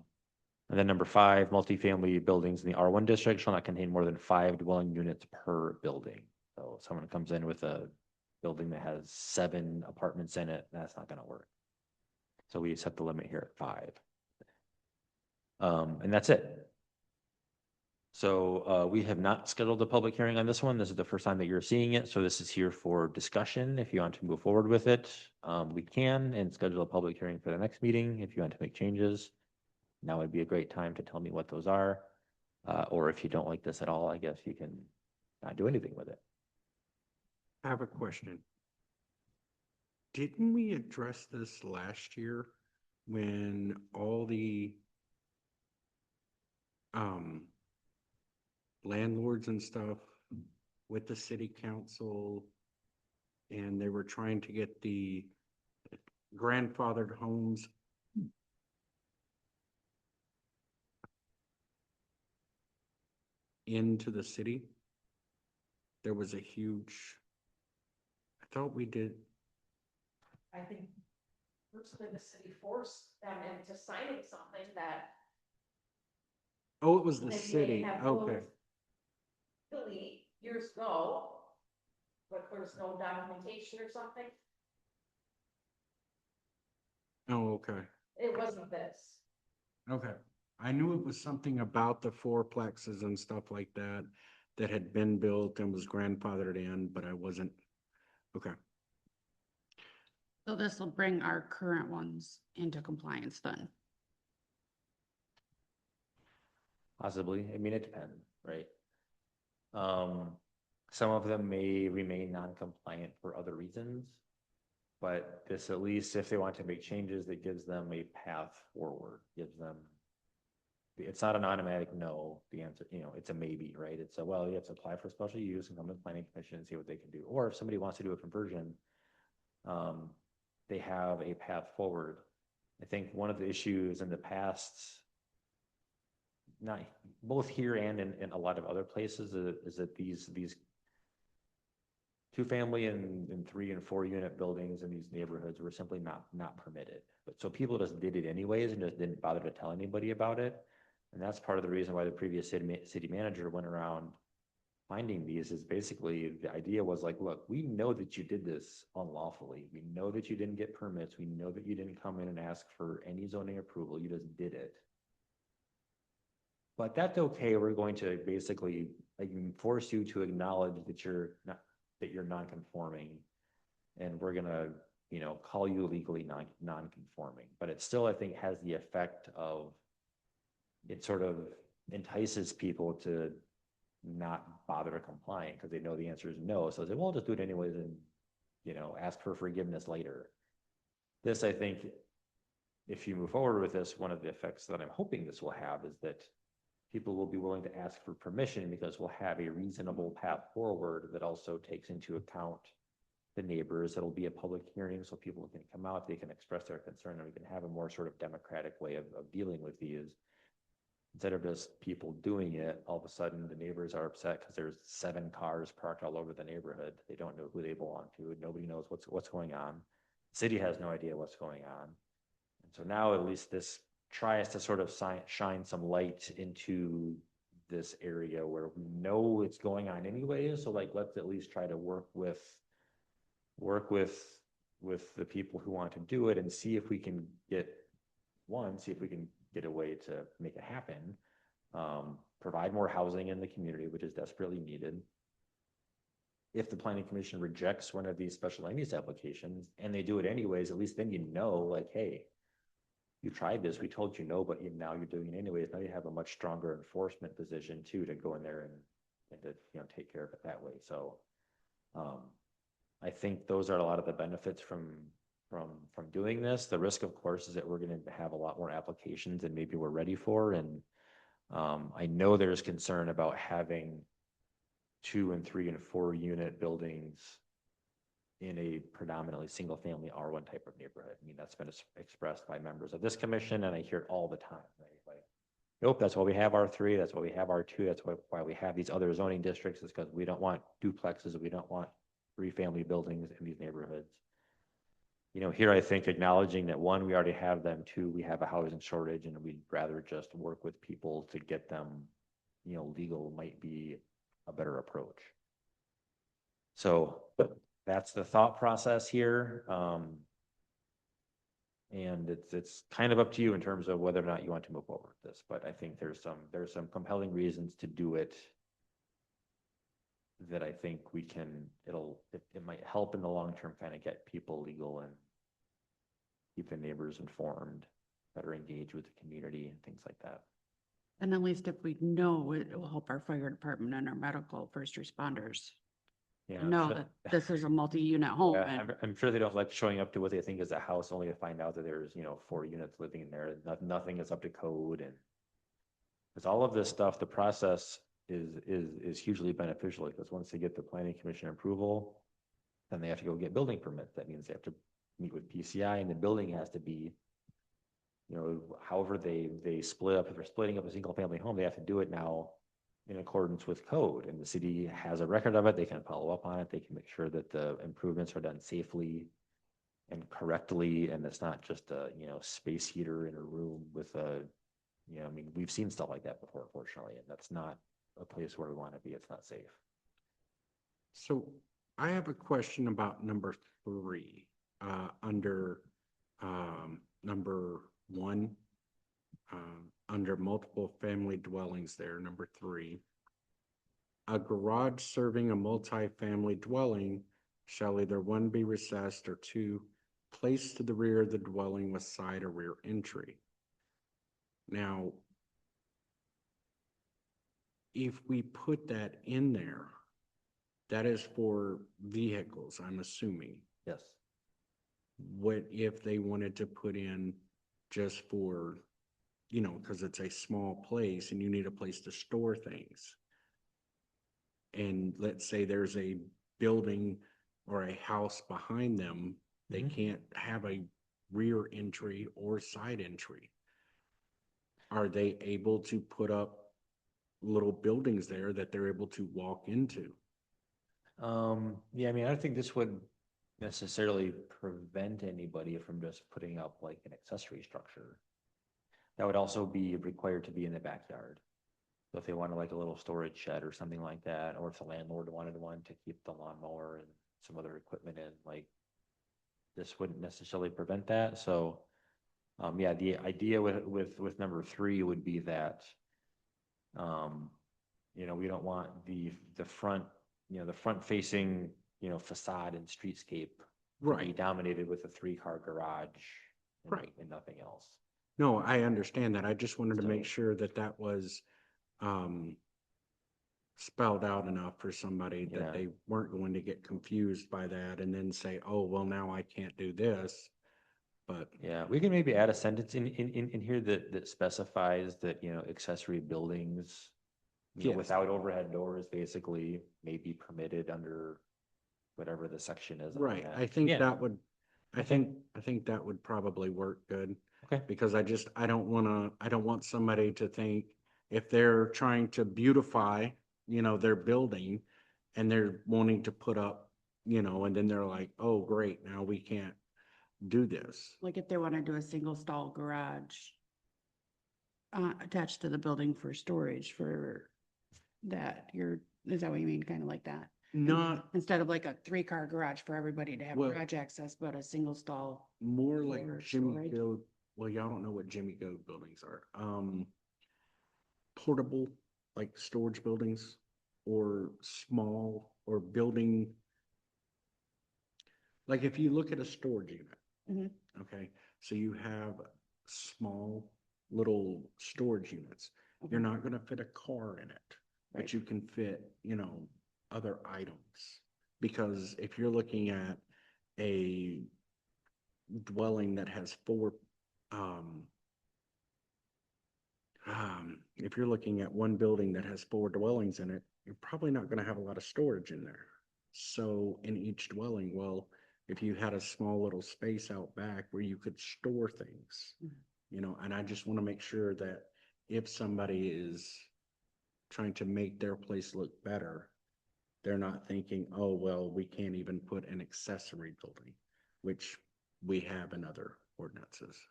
Speaker 5: then number 5, multifamily buildings in the R1 district shall not contain more than 5 dwelling units per building. So if someone comes in with a building that has 7 apartments in it, that's not going to work. So we set the limit here at 5. And that's it. So we have not scheduled a public hearing on this one. This is the first time that you're seeing it. So this is here for discussion. If you want to move forward with it, we can, and schedule a public hearing for the next meeting if you want to make changes. now would be a great time to tell me what those are. Or if you don't like this at all, I guess you can not do anything with it.
Speaker 1: I have a question. Didn't we address this last year when all the landlords and stuff with the city council, and they were trying to get the grandfathered homes into the city? There was a huge, I thought we did,
Speaker 6: I think personally the city forced them into signing something that
Speaker 1: oh, it was the
Speaker 6: they may
Speaker 1: city,
Speaker 6: have
Speaker 1: okay.
Speaker 6: delete years ago, but there's no documentation or something.
Speaker 1: Oh, okay,
Speaker 6: It wasn't this.
Speaker 1: okay. I knew it was something about the fourplexes and stuff like that that had been built and was grandfathered in, but I wasn't, okay.
Speaker 3: So this will bring our current ones into compliance then.
Speaker 5: Possibly. I mean, it depends, right? Some of them may remain non-compliant for other reasons. But this, at least if they want to make changes, that gives them a path forward, gives them. It's not an automatic no, the answer, it's a maybe, right? It's a, well, you have to apply for special use and come to the planning commission and see what they can do. Or if somebody wants to do a conversion, they have a path forward. I think one of the issues in the past, not both here and in a lot of other places, is that these 2-family and 3 and 4 unit buildings in these neighborhoods were simply not permitted. But so people just did it anyways and just didn't bother to tell anybody about it. And that's part of the reason why the previous city manager went around finding these. Is basically the idea was like, look, we know that you did this unlawfully. We know that you didn't get permits. We know that you didn't come in and ask for any zoning approval. You just did it. But that's okay. We're going to basically force you to acknowledge that you're non-conforming, and we're gonna, call you legally non-conforming. But it still, I think, has the effect of it sort of entices people to not bother complying because they know the answer is no. So they won't just do it anyways and, ask for forgiveness later. This, I think, if you move forward with this, one of the effects that I'm hoping this will have is that people will be willing to ask for permission because we'll have a reasonable path forward that also takes into account the neighbors. It'll be a public hearing so people can come out, they can express their concern, and we can have a more sort of democratic way of dealing with these. Instead of just people doing it, all of a sudden the neighbors are upset because there's 7 cars parked all over the neighborhood. They don't know who they belong to. Nobody knows what's going on. The city has no idea what's going on. And so now at least this tries to sort of shine some light into this area where we know it's going on anyway. So let's at least try to work with the people who want to do it and see if we can get a way to make it happen. Provide more housing in the community, which is desperately needed. If the planning commission rejects one of these special land use applications and they do it anyways, at least then hey, you tried this, we told you no, but now you're doing it anyways. Now you have a much stronger enforcement position too, to go in there and to take care of it that way. So I think those are a lot of the benefits from doing this. The risk, of course, is that we're going to have a lot more applications than maybe we're ready for. And I know there's concern about having 2 and 3 and 4 unit buildings in a predominantly single family R1 type of neighborhood. I mean, that's been expressed by members of this commission, and I hear it all the time, right? Like, nope, that's why we have R3, that's why we have R2, that's why we have these other zoning districts, is because we don't want duplexes, we don't want 3-family buildings in these neighborhoods. Here I think acknowledging that 1, we already have them, 2, we have a housing shortage, and we'd rather just work with people to get them, legal might be a better approach. So that's the thought process here. And it's kind of up to you in terms of whether or not you want to move forward with this, but I think there's some compelling reasons to do it that I think it might help in the long term kind of get people legal and keep the neighbors informed. better engage with the community and things like that.
Speaker 3: And at least if we know, it will help our fire department and our medical first responders
Speaker 5: Yeah,
Speaker 3: know that this is a multi-unit home.
Speaker 5: Yeah,
Speaker 3: And
Speaker 5: I'm sure they don't like showing up to what they think is a house only to find out that there's, 4 units living in there. Nothing is up to code, and because all of this stuff, the process is hugely beneficial, because once they get the planning commission approval, then they have to go get building permits. That means they have to meet with PCI, and the building has to be, however they split up, if they're splitting up a single family home, they have to do it now in accordance with code, and the city has a record of it. They can follow up on it. They can make sure that the improvements are done safely and correctly, and it's not just a, space heater in a room with a, I mean, we've seen stuff like that before, unfortunately, and that's not a place where we want to be. It's not safe.
Speaker 1: So I have a question about number 3, under, number 1, under multiple family dwellings there, number 3. A garage serving a multi-family dwelling shall either 1 be recessed or 2 placed to the rear of the dwelling with side or rear entry. Now, if we put that in there, that is for vehicles, I'm assuming.
Speaker 5: Yes.
Speaker 1: What if they wanted to put in just for, because it's a small place and you need a place to store things? And let's say there's a building or a house behind them, they
Speaker 5: Mhm.
Speaker 1: can't have a rear entry or side entry. Are they able to put up little buildings there that they're able to walk into?
Speaker 5: Yeah, I mean, I don't think this would necessarily prevent anybody from just putting up like an accessory structure. That would also be required to be in the backyard. So if they wanted like a little storage shed or something like that, or if the landlord wanted one to keep the lawnmower and some other equipment in, like, this wouldn't necessarily prevent that. So, yeah, the idea with number 3 would be that, we don't want the front, the front facing, facade and streetscape to be
Speaker 1: Right.
Speaker 5: dominated with a 3-car garage and,
Speaker 1: Right.
Speaker 5: and nothing else.
Speaker 1: No, I understand that. I just wanted to make
Speaker 5: So-
Speaker 1: sure that that was spelled out enough for somebody
Speaker 5: Yeah.
Speaker 1: that they weren't going to get confused by that and then say, oh, well, now I can't do this. But
Speaker 5: Yeah, we can maybe add a sentence in here that specifies that, accessory buildings,
Speaker 1: Yes.
Speaker 5: without overhead doors basically may be permitted under whatever the section is. on
Speaker 1: right,
Speaker 5: that.
Speaker 1: I think
Speaker 5: Yeah,
Speaker 1: that would, I
Speaker 5: Okay.
Speaker 1: think that would probably work good.
Speaker 5: Okay.
Speaker 1: Because I don't want somebody to think if they're trying to beautify, their building and they're wanting to put up, and then they're like, oh, great, now we can't do this.
Speaker 3: like if they want to do a single stall garage attached to the building for storage for that, is that what you mean? Kind of like that?
Speaker 1: Not
Speaker 3: Instead of like a 3-car garage for everybody to have
Speaker 1: Well-
Speaker 3: garage access, but a single stall.
Speaker 1: more like
Speaker 3: Or
Speaker 1: Jimmy
Speaker 3: storage.
Speaker 1: Goat, well, y'all don't know what Jimmy Goat buildings are. Portable, like storage buildings or small or building. Like if you look at a storage unit,
Speaker 3: Mhm.
Speaker 1: okay, so you have small little storage units. You're
Speaker 3: Okay.
Speaker 1: not gonna fit a car in it, but
Speaker 3: Right.
Speaker 1: you can fit, other items. Because if you're looking at a dwelling that has 4, if you're looking at one building that has 4 dwellings in it, you're probably not gonna have a lot of storage in there. So in each dwelling, well, if you had a small little space out back where you could store things, and I just want to make sure that if somebody is trying to make their place look better, they're not thinking, oh, well, we can't even put an accessory building, which we have in other ordinances.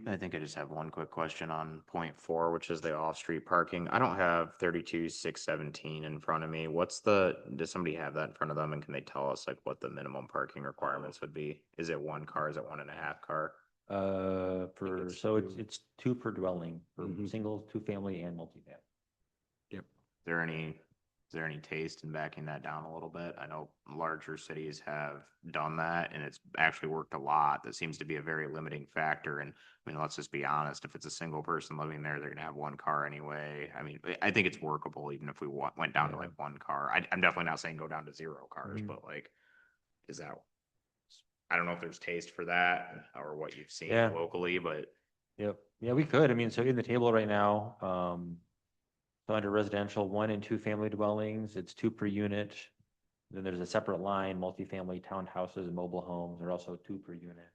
Speaker 2: I think I just have one quick question on point 4, which is the off-street parking. I don't have 32,617 in front of me. Does somebody have that in front of them, and can they tell us like what the minimum parking requirements would be? Is it 1 car? Is it 1.5 car?
Speaker 5: It's 2 per dwelling for
Speaker 1: Mhm.
Speaker 5: single, 2 family and multi-family.
Speaker 1: Yep.
Speaker 2: Is there any Is there any taste in backing that down a little bit? I know larger cities have done that and it's actually worked a lot. That seems to be a very limiting factor. And I mean, let's just be honest, if it's a single person living there, they're gonna have one car anyway. I mean, I think it's workable even if we went down to like one car. I'm definitely not saying go down to 0 cars,
Speaker 5: Mhm.
Speaker 2: but like, is that, I don't know if there's taste for that or what you've seen
Speaker 5: Yeah.
Speaker 2: locally, but
Speaker 5: Yep. Yeah, we could. I mean, so in the table right now, so under residential, 1 and 2 family dwellings, it's 2 per unit. Then there's a separate line, multifamily townhouses and mobile homes are also 2 per unit.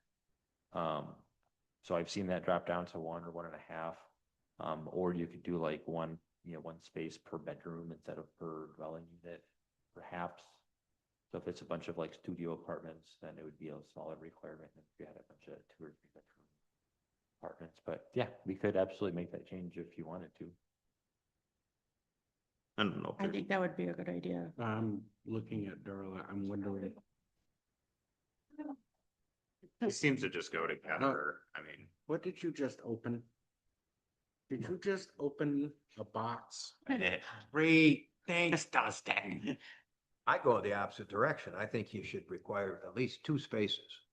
Speaker 5: So I've seen that drop down to 1 or 1.5. Or you could do like 1 space per bedroom instead of per dwelling unit, perhaps. So if it's a bunch of like studio apartments, then it would be a smaller requirement than if you had a bunch of 2 or 3 bedroom apartments. But yeah, we could absolutely make that change if you wanted to.
Speaker 2: I don't know. if
Speaker 3: I
Speaker 2: there's-
Speaker 3: think that would be a good idea.
Speaker 1: I'm looking at Darla, I'm wondering,
Speaker 2: It seems to just go together. I mean,
Speaker 1: what did you just open? Did you just open a box? Great, thanks, Dustin.
Speaker 7: I go the opposite direction. I think you should require at least 2 spaces.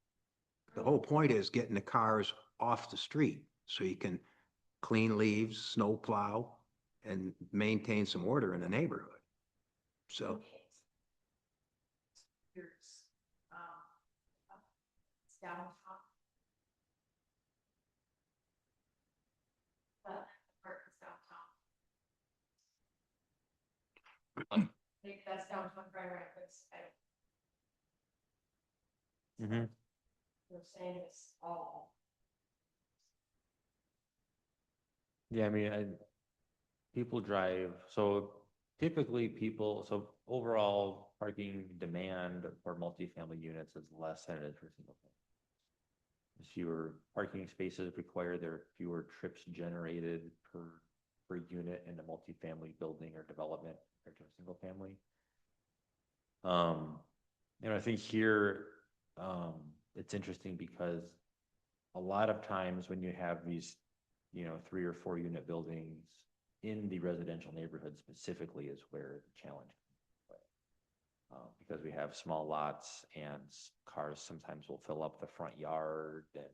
Speaker 7: The whole point is getting the cars off the street so you can clean leaves, snow plow, and maintain some order in the neighborhood. So,
Speaker 6: Here's, it's downtown. But the park is downtown. I think that's downtown Grand Rapids.
Speaker 5: Mm-hmm.
Speaker 6: They're saying it's all.
Speaker 5: Yeah, I mean, people drive, so typically so overall parking demand for multifamily units is less than it is for single family. Fewer parking spaces required, there are fewer trips generated per unit in a multifamily building or development compared to a single family. I think here, it's interesting because a lot of times when you have these 3 or 4 unit buildings in the residential neighborhood specifically is where the challenge comes into play. Because we have small lots and cars sometimes will fill up the front yard and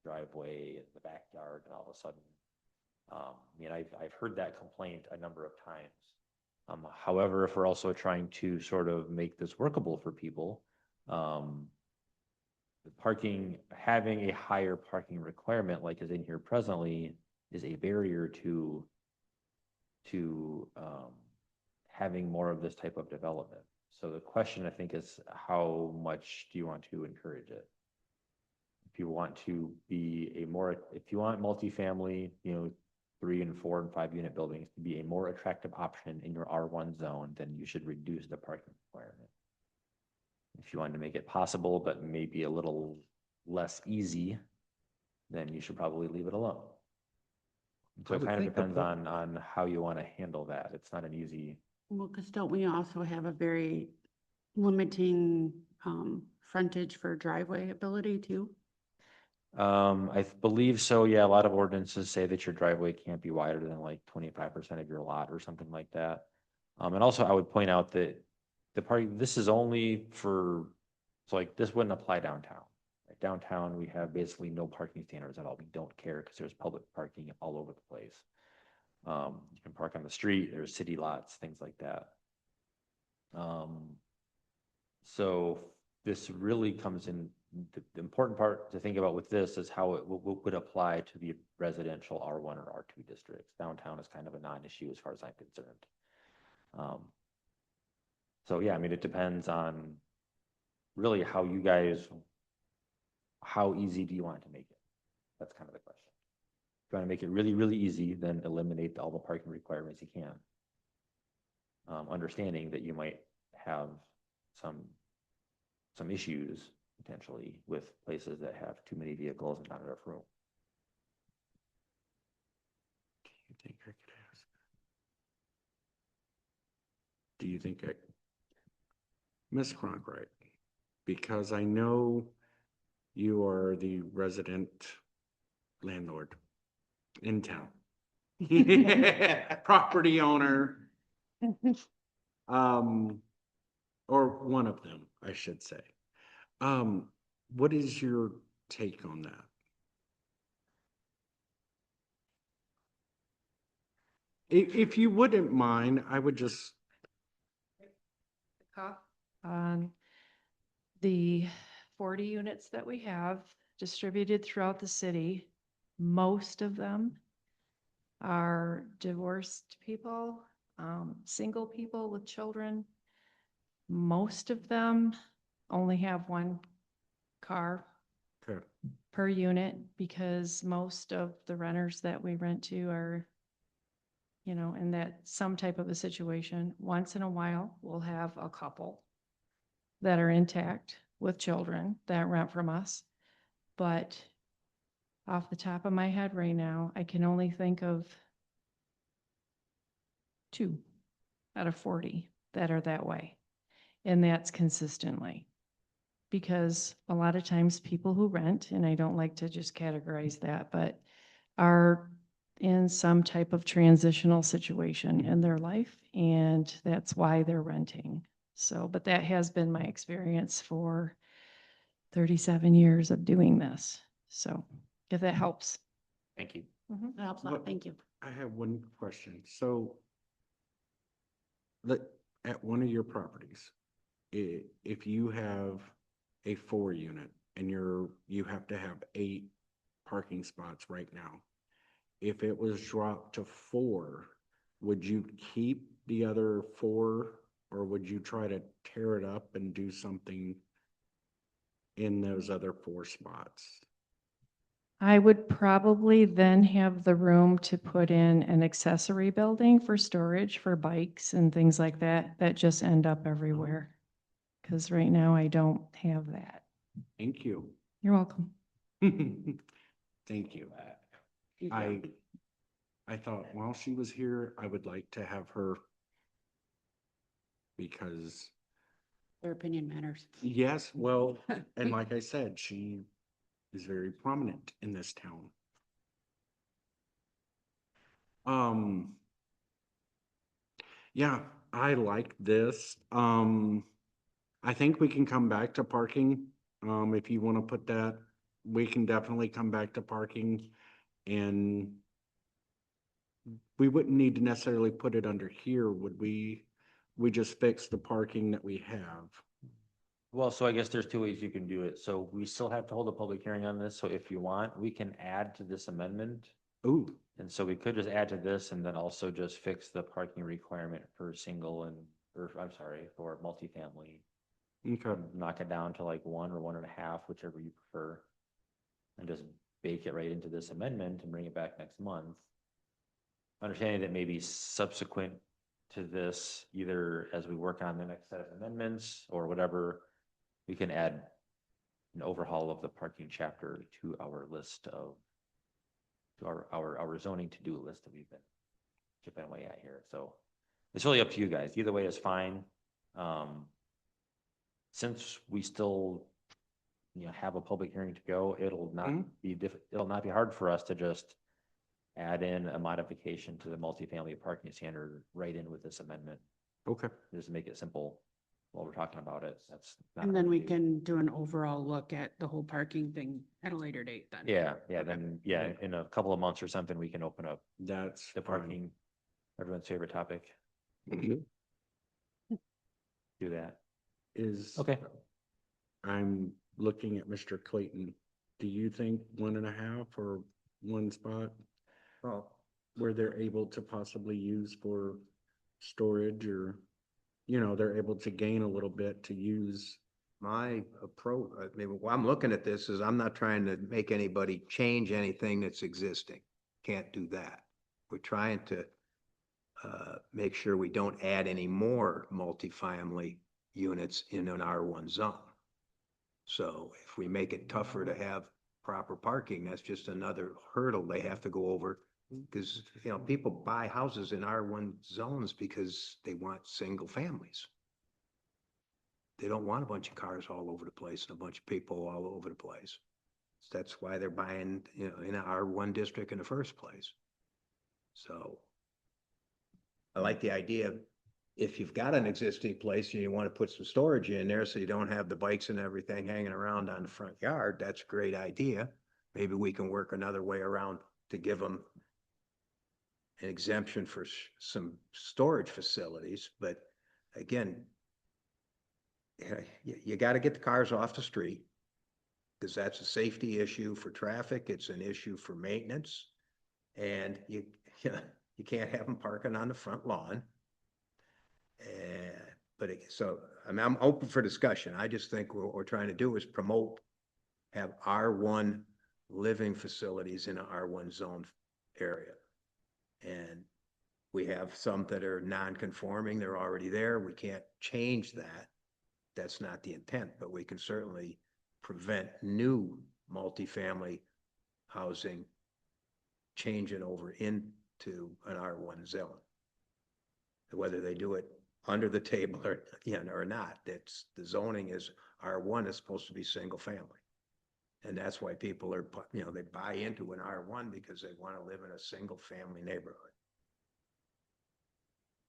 Speaker 5: driveway and the backyard, and all of a sudden, I've heard that complaint a number of times. However, if we're also trying to sort of make this workable for people, having a higher parking requirement like is in here presently is a barrier to having more of this type of development. So the question I think is how much do you want to encourage it? If you want multifamily, 3 and 4 and 5 unit buildings to be a more attractive option in your R1 zone, then you should reduce the parking requirement. If you want to make it possible, but maybe a little less easy, then you should probably leave it alone. So
Speaker 7: I
Speaker 5: it
Speaker 7: would
Speaker 5: kind of
Speaker 7: think the
Speaker 5: depends on how you want to handle that. It's not an easy.
Speaker 3: Well, because don't we also have a very limiting frontage for driveway ability too?
Speaker 5: I believe so. Yeah, a lot of ordinances say that your driveway can't be wider than like 25% of your lot or something like that. And also I would point out that this is only for, so like this wouldn't apply downtown. Right? Downtown, we have basically no parking standards at all. We don't care because there's public parking all over the place. You can park on the street, there's city lots, things like that. So this really comes in, the important part to think about with this is how it would apply to the residential R1 or R2 districts. Downtown is kind of a non-issue as far as I'm concerned. So yeah, I mean, it depends on really how easy do you want to make it? That's kind of the question. If you want to make it really, really easy, then eliminate all the parking requirements you can. Understanding that you might have some issues potentially with places that have too many vehicles and not enough room.
Speaker 1: Do you think I could ask? Do you think I, Ms. Cronkright, because I know you are the resident landlord in town. Property owner. Or one of them, I should say. What is your take on that? If you wouldn't mind, I would just,
Speaker 4: On the 40 units that we have distributed throughout the city, most of them are divorced people, single people with children. Most of them only have one car
Speaker 1: okay,
Speaker 4: per unit because most of the renters that we rent to are, you know, in that some type of a situation. Once in a while, we'll have a couple that are intact with children that rent from us. But off the top of my head right now, I can only think of 2 out of 40 that are that way. And that's consistently. Because a lot of times people who rent, and I don't like to just categorize that, but are in some type of transitional situation in their life, and that's why they're renting. So, but that has been my experience for 37 years of doing this. So, if that helps.
Speaker 2: Thank you.
Speaker 3: That helps a lot. Thank you.
Speaker 1: I have one question. So at one of your properties, if you have a 4 unit and you have to have 8 parking spots right now, if it was dropped to 4, would you keep the other 4 or would you try to tear it up and do something in those other 4 spots?
Speaker 4: I would probably then have the room to put in an accessory building for storage for bikes and things like that, that just end up everywhere. Because right now I don't have that.
Speaker 1: Thank you.
Speaker 4: You're welcome.
Speaker 1: Thank you.
Speaker 3: Thank you.
Speaker 1: I thought while she was here, I would like to have her because
Speaker 3: Their opinion matters.
Speaker 1: yes, well, and like I said, she is very prominent in this town. Yeah, I like this. I think we can come back to parking. If you want to put that, we can definitely come back to parking and we wouldn't need to necessarily put it under here, would we? We just fix the parking that we have.
Speaker 5: Well, so I guess there's 2 ways you can do it. So we still have to hold a public hearing on this. So if you want, we can add to this amendment.
Speaker 1: Ooh,
Speaker 5: And so we could just add to this and then also just fix the parking requirement for single and, or I'm sorry, for multifamily.
Speaker 1: okay.
Speaker 5: Knock it down to like 1 or 1.5, whichever you prefer. And just bake it right into this amendment and bring it back next month. Understanding that maybe subsequent to this, either as we work on the next set of amendments or whatever, we can add an overhaul of the parking chapter to our list of, to our zoning to-do list that we've been chipping away at here. So it's really up to you guys. Either way is fine. Since we still, you know, have a public hearing to go, it'll not it'll not be hard for us to just add in a modification to the multifamily parking standard right in with this amendment.
Speaker 1: Okay.
Speaker 5: Just make it simple while we're talking about it. That's not
Speaker 3: And
Speaker 5: hard
Speaker 3: then
Speaker 5: to
Speaker 3: we
Speaker 5: do.
Speaker 3: can do an overall look at the whole parking thing at a later date then.
Speaker 5: Yeah, then, in a couple of months or something, we can open up
Speaker 1: That's
Speaker 5: the
Speaker 1: fine.
Speaker 5: parking, everyone's favorite topic,
Speaker 1: Mhm.
Speaker 5: do that.
Speaker 1: Is.
Speaker 5: Okay.
Speaker 1: I'm looking at Mr. Clayton. Do you think 1.5 or 1 spot
Speaker 7: Well,
Speaker 1: where they're able to possibly use for storage or, you know, they're able to gain a little bit to use?
Speaker 7: my approach, I mean, while I'm looking at this is I'm not trying to make anybody change anything that's existing. Can't do that. We're trying to make sure we don't add any more multifamily units in an R1 zone. So if we make it tougher to have proper parking, that's just another hurdle they have to go over. Because, you know, people buy houses in R1 zones because they want single families. They don't want a bunch of cars all over the place and a bunch of people all over the place. That's why they're buying, you know, in an R1 district in the first place. So I like the idea of if you've got an existing place and you want to put some storage in there so you don't have the bikes and everything hanging around on the front yard, that's a great idea. Maybe we can work another way around to give them an exemption for some storage facilities, but again, you got to get the cars off the street because that's a safety issue for traffic. It's an issue for maintenance. And you can't have them parking on the front lawn. So I'm open for discussion. I just think what we're trying to do is promote, have R1 living facilities in an R1 zone area. And we have some that are non-conforming. They're already there. We can't change that. That's not the intent, but we can certainly prevent new multifamily housing changing over into an R1 zone. Whether they do it under the table or not, that's the zoning is R1 is supposed to be single family. And that's why people are, they buy into an R1 because they want to live in a single family neighborhood.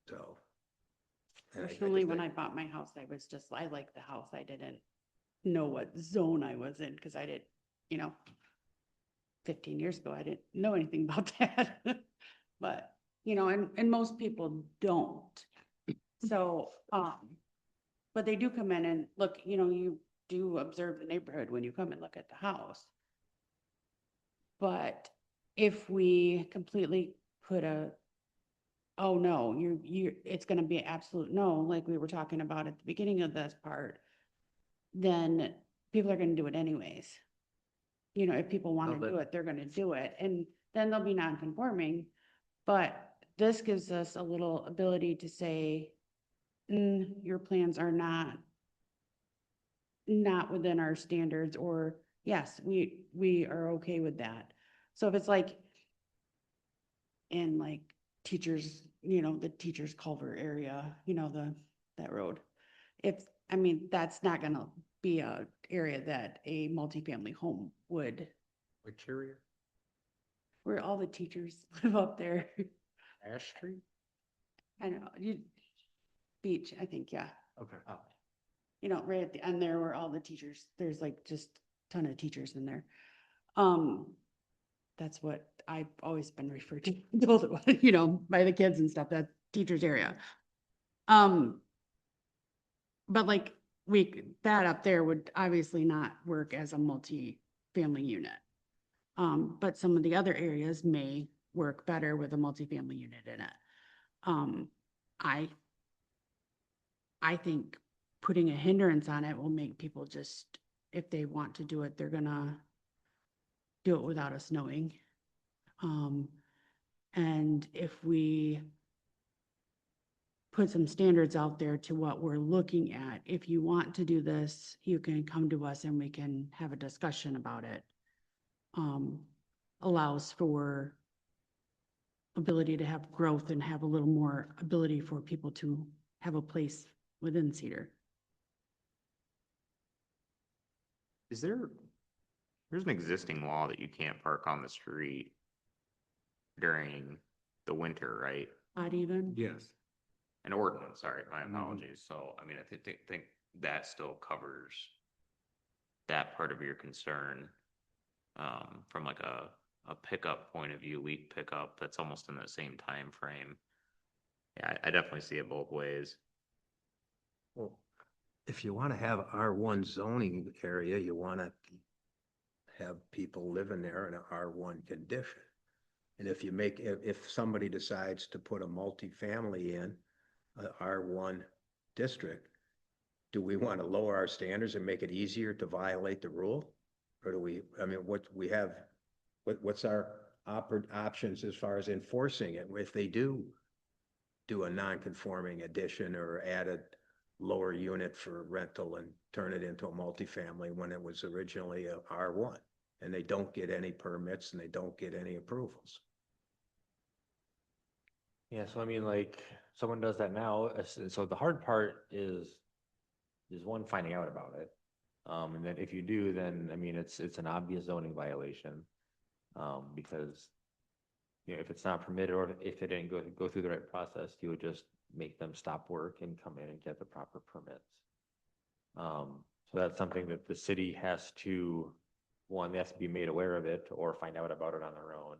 Speaker 7: So.
Speaker 3: Personally, when I bought my house, I liked the house. I didn't know what zone I was in because I didn't, 15 years ago, I didn't know anything about that. But, and most people don't. So, but they do come in and look, you do observe the neighborhood when you come and look at the house. But if we completely put oh no, it's gonna be absolute no, like we were talking about at the beginning of this part, then people are gonna do it anyways. If people want to do it, they're gonna do it, and then they'll be non-conforming. But this gives us a little ability to say, your plans are not within our standards, or yes, we are okay with that. So if it's like in like teachers, the teachers culvert area, that road. That's not gonna be a area that a multifamily home would.
Speaker 1: Which area?
Speaker 3: Where all the teachers live up there.
Speaker 1: Ash Street?
Speaker 3: I don't know, beach, I think, yeah.
Speaker 1: Okay.
Speaker 3: Right at the end there where all the teachers, there's like just a ton of teachers in there. That's what I've always been referred to, told it, by the kids and stuff, that teachers area. But like that up there would obviously not work as a multi-family unit. But some of the other areas may work better with a multifamily unit in it. I think putting a hindrance on it will make people just, if they want to do it, they're gonna do it without us knowing. And if we put some standards out there to what we're looking at, if you want to do this, you can come to us and we can have a discussion about it. Allows for ability to have growth and have a little more ability for people to have a place within Cedar.
Speaker 2: There's an existing law that you can't park on the street during the winter, right?
Speaker 3: Not even?
Speaker 1: Yes.
Speaker 2: An ordinance, sorry, my apologies. So, I think that still covers that part of your concern. From like a pickup point of view, week pickup, that's almost in the same time frame. Yeah, I definitely see it both ways.
Speaker 7: Well, if you want to have R1 zoning area, you want to have people living there in an R1 condition. And if somebody decides to put a multifamily in an R1 district, do we want to lower our standards and make it easier to violate the rule? Or do what's our options as far as enforcing it? If they do a non-conforming addition or add a lower unit for rental and turn it into a multifamily when it was originally a R1, and they don't get any permits and they don't get any approvals.
Speaker 5: Yeah, so like someone does that now, so the hard part is one, finding out about it. And then if you do, then it's an obvious zoning violation. Because if it's not permitted or if it didn't go through the right process, you would just make them stop work and come in and get the proper permits. So that's something that the city has to, one, they have to be made aware of it or find out about it on their own.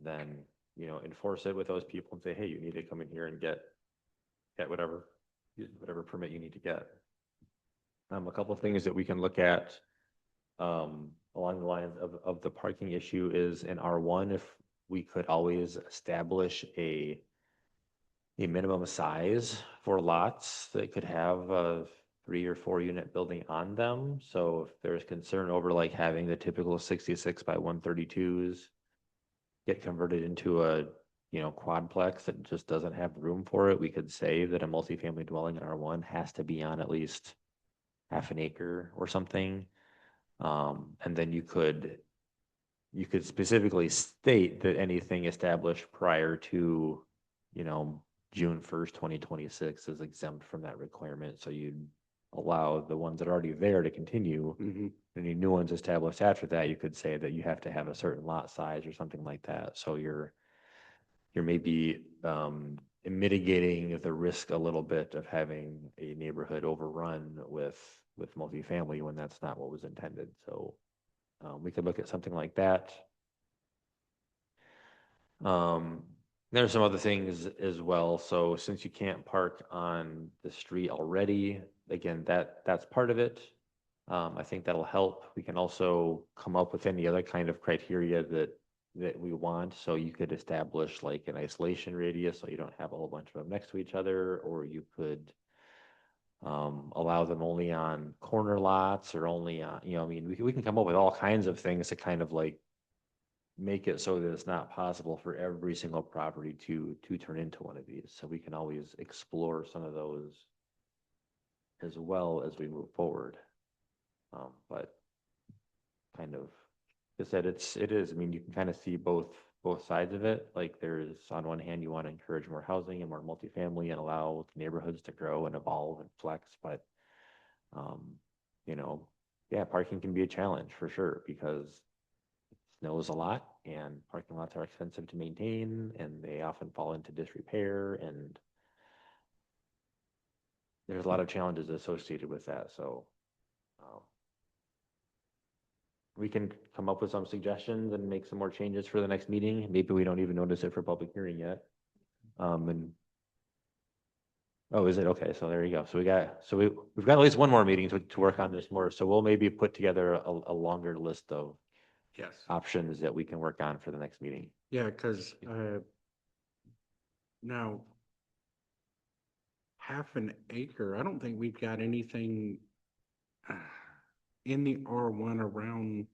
Speaker 5: Then, you know, enforce it with those people and say, hey, you need to come in here and get whatever permit you need to get. A couple of things that we can look at along the lines of the parking issue is in R1, if we could always establish a minimum size for lots that could have a 3 or 4 unit building on them. So if there's concern over like having the typical 66 by 132s get converted into a, you know, quadplex that just doesn't have room for it, we could say that a multifamily dwelling in R1 has to be on at least half an acre or something. And then you could specifically state that anything established prior to, you know, June 1st, 2026 is exempt from that requirement. So you'd allow the ones that are already there to continue. Any new ones established after that, you could say that you have to have a certain lot size or something like that. So you're maybe mitigating the risk a little bit of having a neighborhood overrun with multifamily when that's not what was intended. So we could look at something like that. There's some other things as well. So since you can't park on the street already, again, that's part of it. I think that'll help. We can also come up with any other kind of criteria that we want. So you could establish like an isolation radius so you don't have a whole bunch of them next to each other, or you could allow them only on corner lots or only on, you know, I mean, we can come up with all kinds of things to kind of like make it so that it's not possible for every single property to turn into one of these. So we can always explore some of those as well as we move forward. But kind of, like I said, it is, I mean, you can kind of see both sides of it. Like there's, on one hand, you want to encourage more housing and more multifamily and allow neighborhoods to grow and evolve and flex. But, you know, yeah, parking can be a challenge for sure because it snows a lot and parking lots are expensive to maintain and they often fall into disrepair, and there's a lot of challenges associated with that. So we can come up with some suggestions and make some more changes for the next meeting. Maybe we don't even notice it for public hearing yet. Oh, is it? Okay, so there you go. So we've got at least one more meeting to work on this more. So we'll maybe put together a longer list of options that we can work on for the next meeting.
Speaker 1: Yeah, because now half an acre, I don't think we've got anything in the R1 around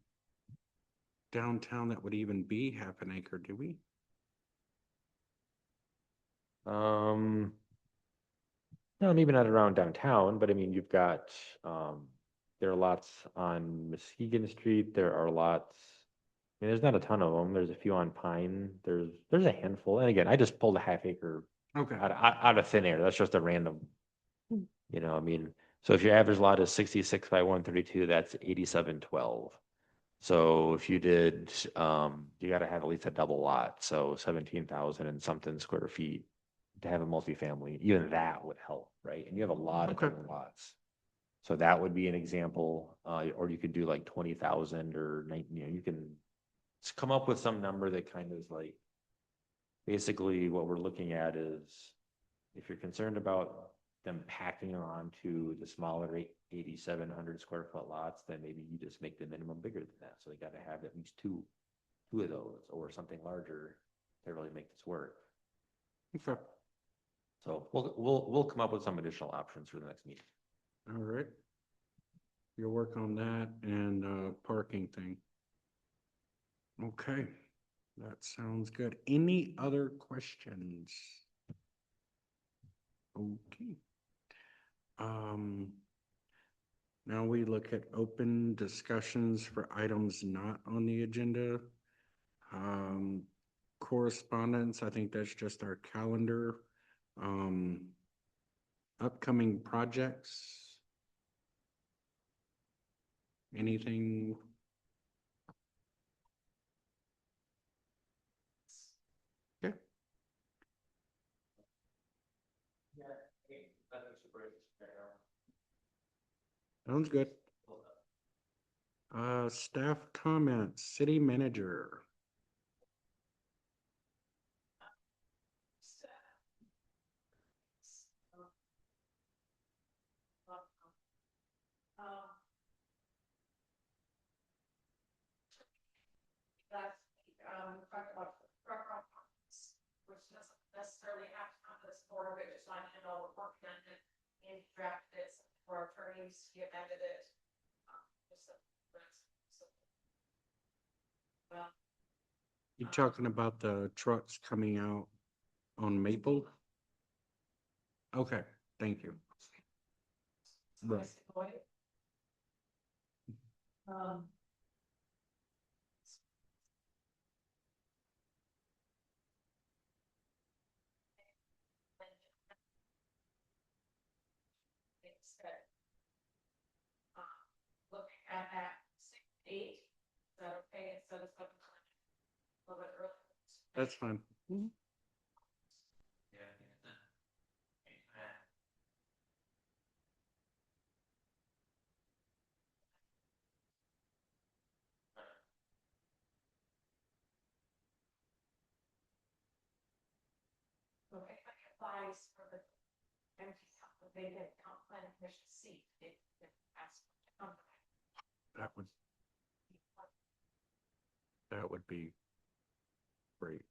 Speaker 1: downtown that would even be half an acre, do we?
Speaker 5: No, maybe not around downtown, but I mean, you've got, there are lots on Muskegon Street. There are lots, I mean, there's not a ton of them. There's a few on Pine. There's a handful. And again, I just pulled a half acre
Speaker 1: Okay.
Speaker 5: out of thin air. That's just a random, you know, I mean, so if your average lot is 66 by 132, that's 8712. So if you did, you got to have at least a double lot. So 17,000 and something square feet to have a multifamily, even that would help, right? And you have a lot of
Speaker 1: Okay.
Speaker 5: different lots. So that would be an example, or you could do like 20,000 or 19, you know, you can come up with some number that kind of is like, basically what we're looking at is if you're concerned about them packing on to the smaller 8,700 square foot lots, then maybe you just make the minimum bigger than that. So they got to have at least two of those or something larger to really make this work.
Speaker 1: Okay.
Speaker 5: So we'll come up with some additional options for the next meeting.
Speaker 1: All right. You'll work on that and parking thing. Okay, that sounds good. Any other questions? Okay. Now we look at open discussions for items not on the agenda. Correspondence, I think that's just our calendar. Upcoming projects. Anything? Okay. Sounds good. Staff comments, city manager.
Speaker 6: Last week, talked about truck routes, which doesn't necessarily have to come to this board, but just wanted to know we're working on it and drafted it for our attorneys, he amended it. Just so well,
Speaker 1: You talking about the trucks coming out on Maple? Okay, thank you. Right.
Speaker 6: Um. Instead. Looking at 6, 8, is that okay, instead of 7, a little bit earlier?
Speaker 1: That's fine.
Speaker 6: Okay, but it applies for the empty house, the vacant comp plan commission seat, it asks to come.
Speaker 1: That would be great.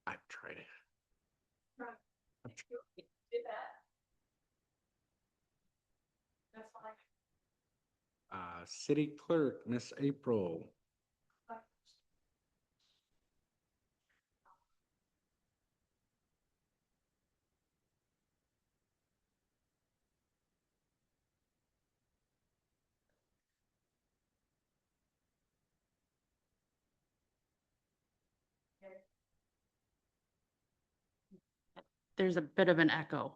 Speaker 1: I've tried it.
Speaker 6: Did that. That's fine.
Speaker 1: City clerk, Miss April.
Speaker 3: There's a bit of an echo.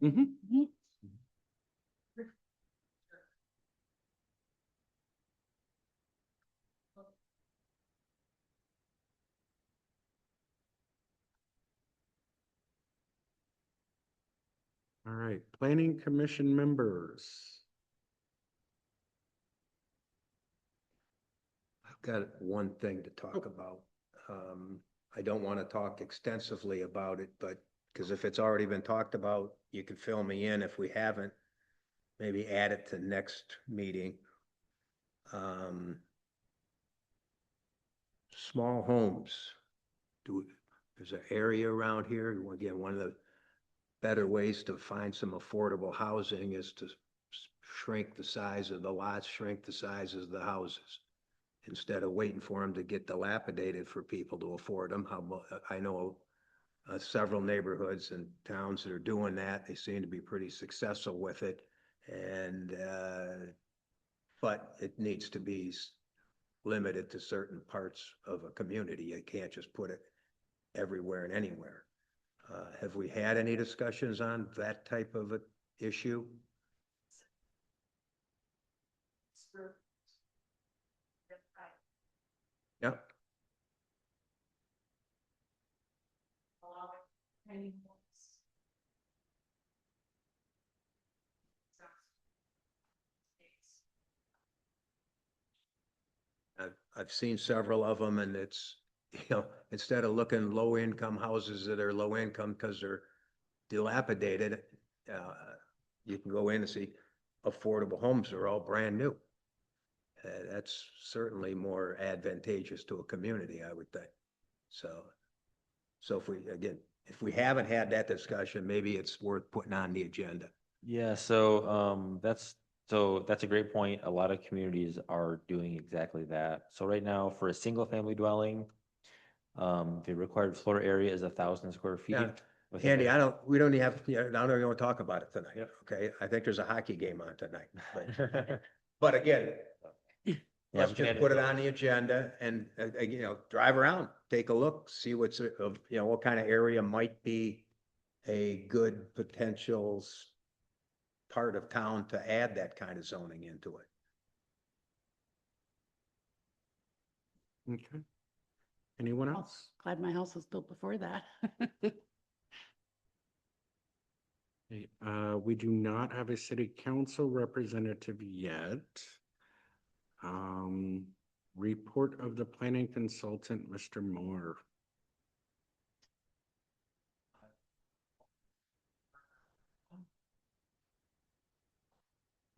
Speaker 1: Mm-hmm. All right, planning commission members.
Speaker 7: I've got one thing to talk about. I don't want to talk extensively about it, but, because if it's already been talked about, you can fill me in. If we haven't, maybe add it to next meeting. Small homes. There's an area around here, again, one of the better ways to find some affordable housing is to shrink the size of the lots, shrink the sizes of the houses. Instead of waiting for them to get dilapidated for people to afford them. I know several neighborhoods and towns that are doing that. They seem to be pretty successful with it. And, but it needs to be limited to certain parts of a community. You can't just put it everywhere and anywhere. Have we had any discussions on that type of a issue? Yep. I've seen several of them, and it's, instead of looking low income houses that are low income because they're dilapidated, you can go in and see affordable homes are all brand new. That's certainly more advantageous to a community, I would think. So if we haven't had that discussion, maybe it's worth putting on the agenda.
Speaker 5: Yeah, that's a great point. A lot of communities are doing exactly that. So right now, for a single family dwelling, the required floor area is 1,000 square feet.
Speaker 7: Yeah.
Speaker 5: with a
Speaker 7: Andy,
Speaker 5: bed-
Speaker 7: we don't even have, I don't even want to talk about it tonight.
Speaker 5: Yep.
Speaker 7: Okay, I think there's a hockey game on tonight, but again,
Speaker 5: Yeah,
Speaker 7: let's
Speaker 5: we can
Speaker 7: just
Speaker 5: add
Speaker 7: put it
Speaker 5: those.
Speaker 7: on the agenda and, drive around, take a look, see what's, what kind of area might be a good potential part of town to add that kind of zoning into it.
Speaker 1: Okay. Anyone
Speaker 3: Oh,
Speaker 1: else?
Speaker 3: Glad my house was built before that.
Speaker 1: Okay, we do not have a city council representative yet. Report of the planning consultant, Mr. Moore.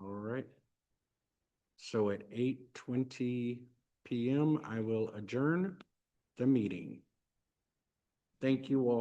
Speaker 1: All right. So at 8:20 PM, I will adjourn the meeting. Thank you all.